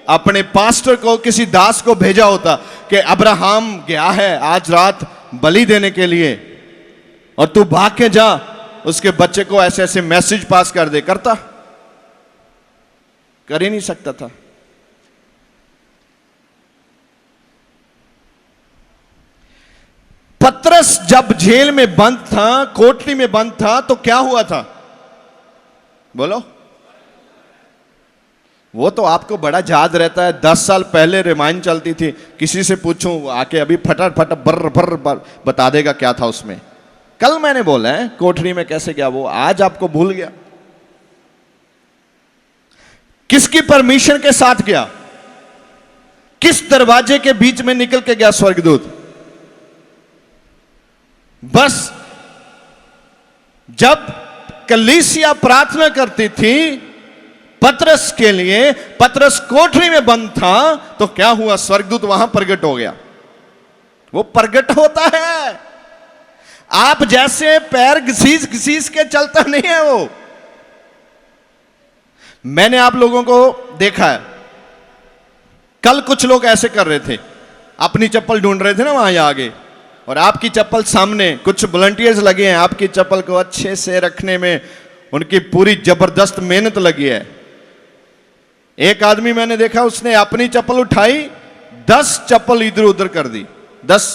अपने पास्टर को, किसी दास को भेजा होता कि अब्राहम गया है आज रात बलि देने के लिए और तू भाग के जा, उसके बच्चे को ऐसे ऐसे मैसेज पास कर दे, करता? कर ही नहीं सकता था। पतरस जब जेल में बंद था, कोठरी में बंद था, तो क्या हुआ था? बोलो। वो तो आपको बड़ा याद रहता है, 10 साल पहले रामायण चलती थी, किसी से पूछूं आके अभी फटाफट बर्र बर्र बता देगा क्या था उसमें। कल मैंने बोला है कोठरी में कैसे गया, वो आज आपको भूल गया। किसकी परमिशन के साथ गया? किस दरवाजे के बीच में निकल के गया स्वर्गदूत? बस जब कलीसिया प्रार्थना करती थी पतरस के लिए, पतरस कोठरी में बंद था, तो क्या हुआ? स्वर्गदूत वहां प्रकट हो गया। वो प्रकट होता है, आप जैसे पैर घसीस घसीस के चलता नहीं है वो। मैंने आप लोगों को देखा है, कल कुछ लोग ऐसे कर रहे थे, अपनी चप्पल ढूंढ रहे थे ना वहां आगे, और आपकी चप्पल सामने, कुछ वॉलंटियर्स लगे हैं आपकी चप्पल को अच्छे से रखने में, उनकी पूरी जबरदस्त मेहनत लगी है। एक आदमी मैंने देखा, उसने अपनी चप्पल उठाई, 10 चप्पल इधर उधर कर दी, 10।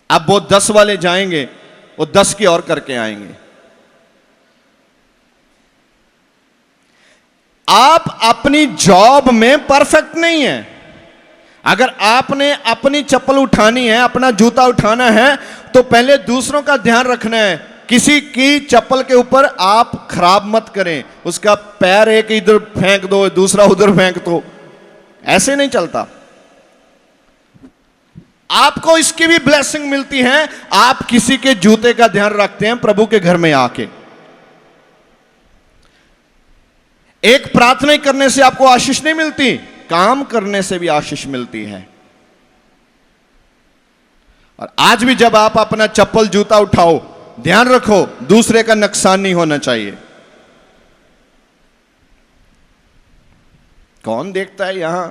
अब वो 10 वाले जाएंगे, वो 10 की और करके आएंगे। आप अपनी जॉब में परफेक्ट नहीं है। अगर आपने अपनी चप्पल उठानी है, अपना जूता उठाना है, तो पहले दूसरों का ध्यान रखना है। किसी की चप्पल के ऊपर आप खराब मत करें, उसका पैर एक इधर फेंक दो, दूसरा उधर फेंक दो, ऐसे नहीं चलता। आपको इसकी भी ब्लेसिंग मिलती है, आप किसी के जूते का ध्यान रखते हैं प्रभु के घर में आके। एक प्रार्थना करने से आपको आशीष नहीं मिलती, काम करने से भी आशीष मिलती है। और आज भी जब आप अपना चप्पल जूता उठाओ, ध्यान रखो दूसरे का नुकसान नहीं होना चाहिए। कौन देखता है यहां?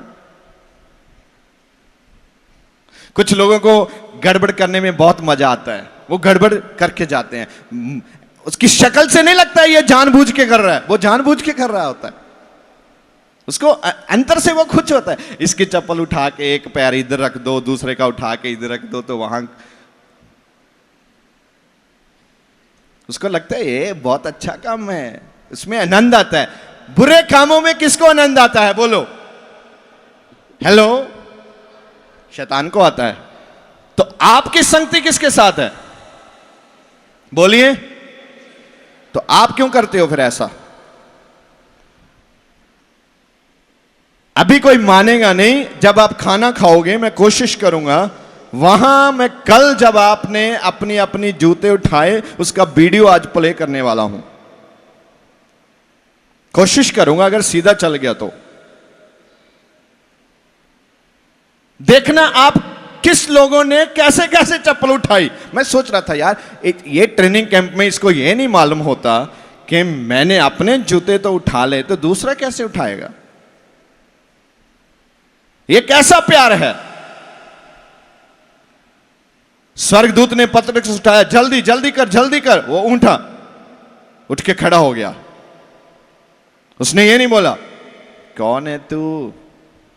कुछ लोगों को गड़बड़ करने में बहुत मजा आता है, वो गड़बड़ करके जाते हैं। उसकी शक्ल से नहीं लगता है ये जानबूझ के कर रहा है, वो जानबूझ के कर रहा होता है। उसको अंतर से वो खुश होता है। इसकी चप्पल उठा के एक पैर इधर रख दो, दूसरे का उठा के इधर रख दो, तो वहां उसको लगता है ये बहुत अच्छा काम है, उसमें आनंद आता है। बुरे कामों में किसको आनंद आता है? बोलो। हेलो, शैतान को आता है। तो आपकी संगति किसके साथ है? बोलिए। तो आप क्यों करते हो फिर ऐसा? अभी कोई मानेगा नहीं। जब आप खाना खाओगे, मैं कोशिश करूंगा वहां, मैं कल जब आपने अपनी अपनी जूते उठाए, उसका वीडियो आज प्ले करने वाला हूं। कोशिश करूंगा, अगर सीधा चल गया तो देखना आप किस लोगों ने कैसे कैसे चप्पल उठाई। मैं सोच रहा था यार, ये ट्रेनिंग कैंप में इसको ये नहीं मालूम होता कि मैंने अपने जूते तो उठा ले, तो दूसरा कैसे उठाएगा? ये कैसा प्यार है? स्वर्गदूत ने पतरस उठाया, जल्दी जल्दी कर, जल्दी कर। वो उठा, उठ के खड़ा हो गया। उसने ये नहीं बोला कौन है तू,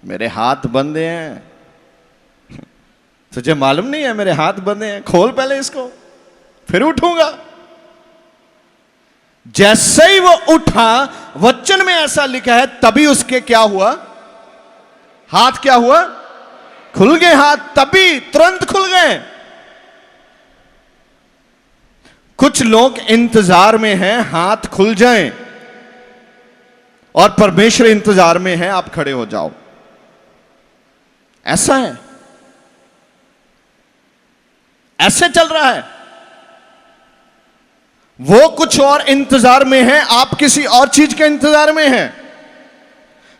मेरे हाथ बंधे हैं, तुझे मालूम नहीं है मेरे हाथ बंधे हैं, खोल पहले इसको, फिर उठूंगा। जैसे ही वो उठा, वचन में ऐसा लिखा है, तभी उसके क्या हुआ? हाथ क्या हुआ? खुल गए हाथ, तभी तुरंत खुल गए। कुछ लोग इंतजार में हैं हाथ खुल जाएं, और परमेश्वर इंतजार में है आप खड़े हो जाओ। ऐसा है, ऐसे चल रहा है। वो कुछ और इंतजार में है, आप किसी और चीज के इंतजार में हैं।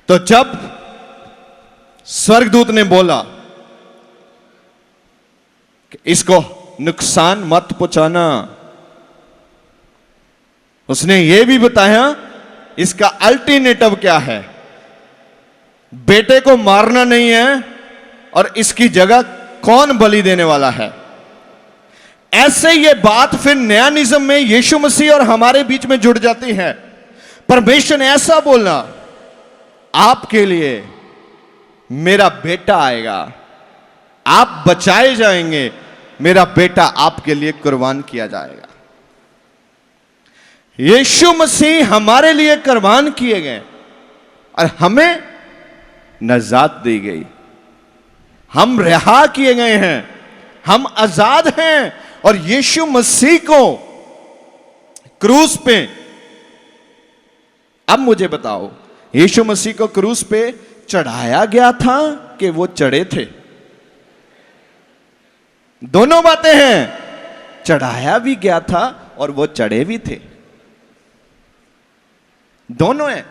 तो जब स्वर्गदूत ने बोला कि इसको नुकसान मत पहुंचाना। उसने यह भी बताया इसका अल्टरनेटिव क्या है, बेटे को मारना नहीं है और इसकी जगह कौन बलि देने वाला है। ऐसे ये बात फिर नया निज़म में यीशु मसीह और हमारे बीच में जुड़ जाती है। परमेश्वर ने ऐसा बोला, आपके लिए मेरा बेटा आएगा, आप बचाए जाएंगे, मेरा बेटा आपके लिए कुर्बान किया जाएगा। यीशु मसीह हमारे लिए कुर्बान किए गए और हमें नजात दी गई। हम रिहा किए गए हैं, हम आजाद हैं। और यीशु मसीह को क्रूस पे, अब मुझे बताओ, यीशु मसीह को क्रूस पे चढ़ाया गया था कि वो चढ़े थे? दोनों बातें हैं, चढ़ाया भी गया था और वो चढ़े भी थे, दोनों हैं।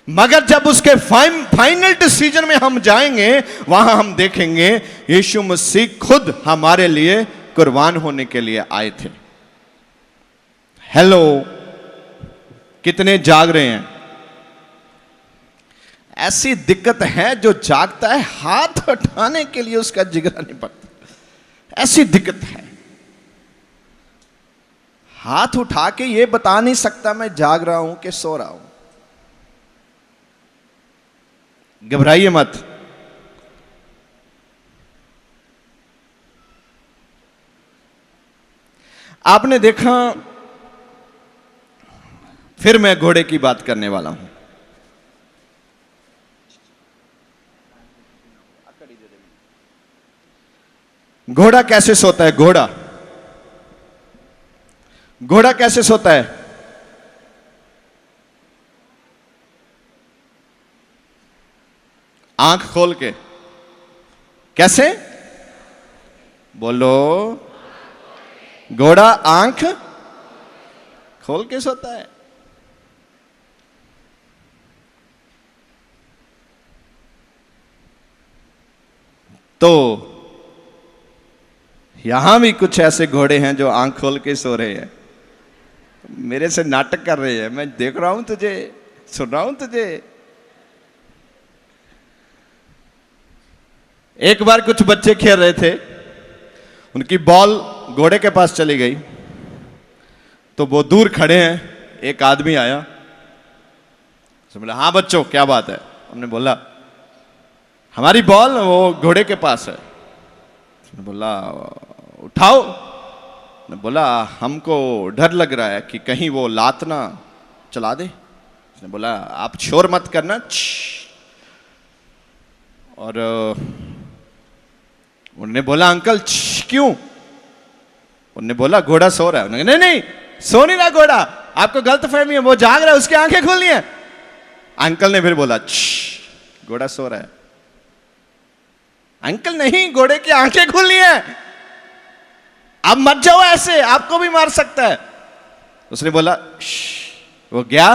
मगर जब उसके फाइनल डिसीजन में हम जाएंगे, वहां हम देखेंगे यीशु मसीह खुद हमारे लिए कुर्बान होने के लिए आए थे। हेलो, कितने जाग रहे हैं? ऐसी दिक्कत है जो जागता है हाथ उठाने के लिए उसका जिगरा नहीं पड़ता। ऐसी दिक्कत है, हाथ उठा के ये बता नहीं सकता मैं जाग रहा हूं कि सो रहा हूं। घबराइए मत। आपने देखा, फिर मैं घोड़े की बात करने वाला हूं। घोड़ा कैसे सोता है? घोड़ा कैसे सोता है? आंख खोल के। कैसे? बोलो। घोड़ा आंख खोल के सोता है। तो यहां भी कुछ ऐसे घोड़े हैं जो आंख खोल के सो रहे हैं, मेरे से नाटक कर रहे हैं। मैं देख रहा हूं तुझे, सुन रहा हूं तुझे। एक बार कुछ बच्चे खेल रहे थे, उनकी बॉल घोड़े के पास चली गई, तो वो दूर खड़े हैं। एक आदमी आया, उसने बोला, हाँ बच्चों क्या बात है? हमने बोला हमारी बॉल वो घोड़े के पास है। उसने बोला उठाओ। ने बोला हमको डर लग रहा है कि कहीं वो लात ना चला दे। उसने बोला आप शोर मत करना। और उन्होंने बोला अंकल क्यों? उन्होंने बोला घोड़ा सो रहा है। उन्होंने नहीं नहीं सो नहीं रहा घोड़ा, आपको गलत फहमी है, वो जाग रहा है, उसकी आंखें खुली हैं। अंकल ने फिर बोला घोड़ा सो रहा है। अंकल नहीं, घोड़े की आंखें खुली हैं, अब मत जाओ ऐसे, आपको भी मार सकता है। उसने बोला वो गया,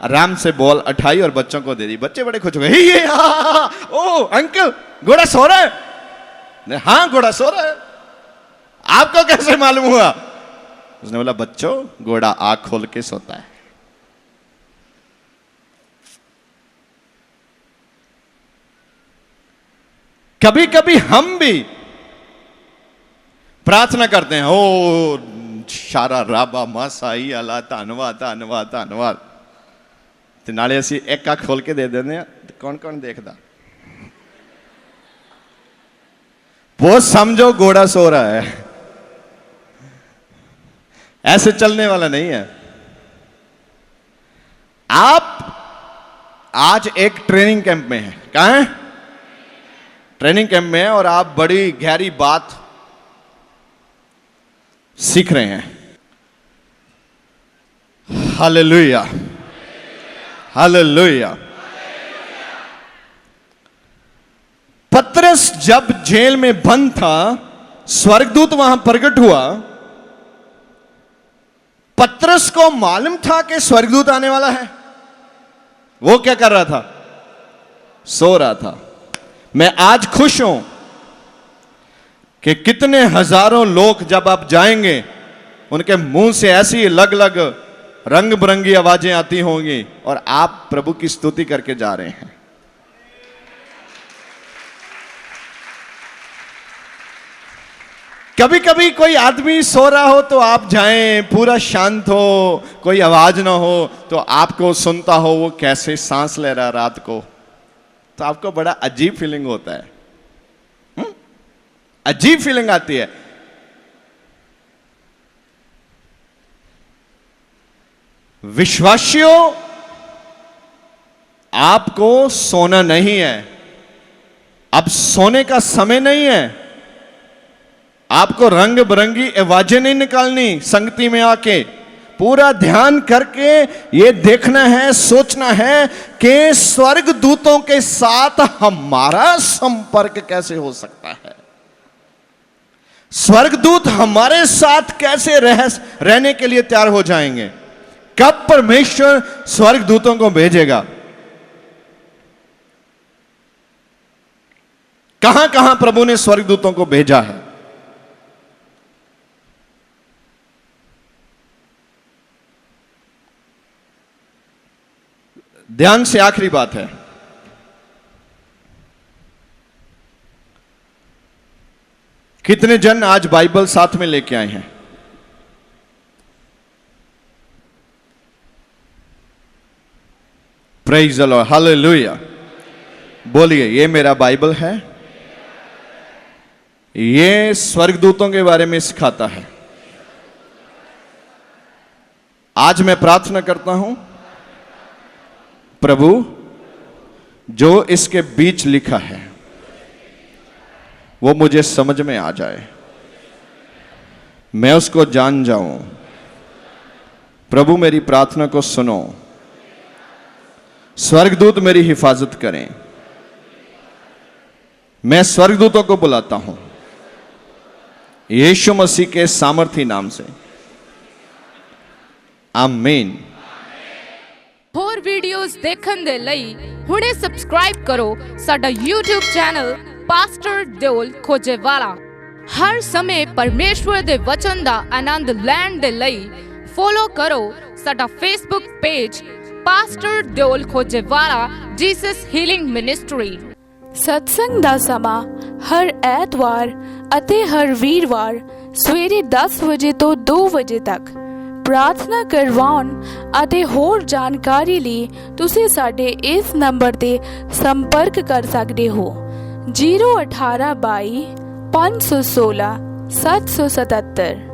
आराम से बॉल उठाई और बच्चों को दे दी। बच्चे बड़े खुश हो गए, ये ओ अंकल घोड़ा सो रहा है। हाँ घोड़ा सो रहा है, आपको कैसे मालूम हुआ? उसने बोला बच्चों घोड़ा आंख खोल के सोता है। कभी कभी हम भी प्रार्थना करते हैं, ओ शारा राबा मासाई अला धन्नवाद धन्नवाद धन्नवाद, ते नाले असी एक अख खोल के दे देते हैं। कौन कौन देखता? वो समझो घोड़ा सो रहा है, ऐसे चलने वाला नहीं है। आप आज एक ट्रेनिंग कैंप में हैं। कहां है? ट्रेनिंग कैंप में है, और आप बड़ी गहरी बात सीख रहे हैं। Hallelujah hallelujah. पतरस जब जेल में बंद था, स्वर्गदूत वहां प्रकट हुआ। पतरस को मालूम था कि स्वर्गदूत आने वाला है। वो क्या कर रहा था? सो रहा था। मैं आज खुश हूं कि कितने हजारों लोग जब आप जाएंगे उनके मुंह से ऐसी अलग अलग रंग बिरंगी आवाजें आती होंगी और आप प्रभु की स्तुति करके जा रहे हैं। कभी कभी कोई आदमी सो रहा हो तो आप जाएं, पूरा शांत हो, कोई आवाज ना हो, तो आपको सुनता हो वो कैसे सांस ले रहा रात को, तो आपको बड़ा अजीब फीलिंग होता है। अजीब फीलिंग आती है। विश्वासियों, आपको सोना नहीं है, अब सोने का समय नहीं है। आपको रंग बिरंगी आवाजें नहीं निकालनी संगति में आके, पूरा ध्यान करके ये देखना है, सोचना है कि स्वर्ग दूतों के साथ हमारा संपर्क कैसे हो सकता है, स्वर्गदूत हमारे साथ कैसे रहने के लिए तैयार हो जाएंगे, कब परमेश्वर स्वर्गदूतों को भेजेगा, कहां कहां प्रभु ने स्वर्गदूतों को भेजा है। ध्यान से आखिरी बात है, कितने जन आज बाइबल साथ में लेके आए हैं? Praise the Lord, hallelujah. बोलिए, ये मेरा बाइबल है, ये स्वर्गदूतों के बारे में सिखाता है। आज मैं प्रार्थना करता हूं, प्रभु जो इसके बीच लिखा है वो मुझे समझ में आ जाए, मैं उसको जान जाऊं। प्रभु मेरी प्रार्थना को सुनो, स्वर्गदूत मेरी हिफाजत करें। मैं स्वर्गदूतों को बुलाता हूं यीशु मसीह के सामर्थी नाम से, आमीन। ਹੋਰ ਵੀਡੀਓਜ਼ ਦੇਖਣ ਦੇ ਲਈ ਹੁਣੇ ਸਬਸਕ੍ਰਾਈਬ ਕਰੋ ਸਾਡਾ YouTube ਚੈਨਲ ਪਾਸਟਰ ਦਿਓਲ ਖੋਜੇਵਾਲਾ। ਹਰ ਸਮੇਂ ਪਰਮੇਸ਼ਵਰ ਦੇ ਵਚਨ ਦਾ ਆਨੰਦ ਲੈਣ ਦੇ ਲਈ ਫੋਲੋ ਕਰੋ ਸਾਡਾ Facebook page pastor Deol Khojewala Jesus healing ministry. ਸਤਸੰਗ ਦਾ ਸਮਾਂ ਹਰ ਐਤਵਾਰ ਅਤੇ ਹਰ ਵੀਰਵਾਰ ਸਵੇਰੇ 10 ਵਜੇ ਤੋਂ 2 ਵਜੇ ਤੱਕ। प्रार्थना करवाउन ਅਤੇ ਹੋਰ ਜਾਣਕਾਰੀ ਲਈ ਤੁਸੀਂ ਸਾਡੇ ਇਸ ਨੰਬਰ ਤੇ ਸੰਪਰਕ ਕਰ ਸਕਦੇ ਹੋ 018 22 516 777।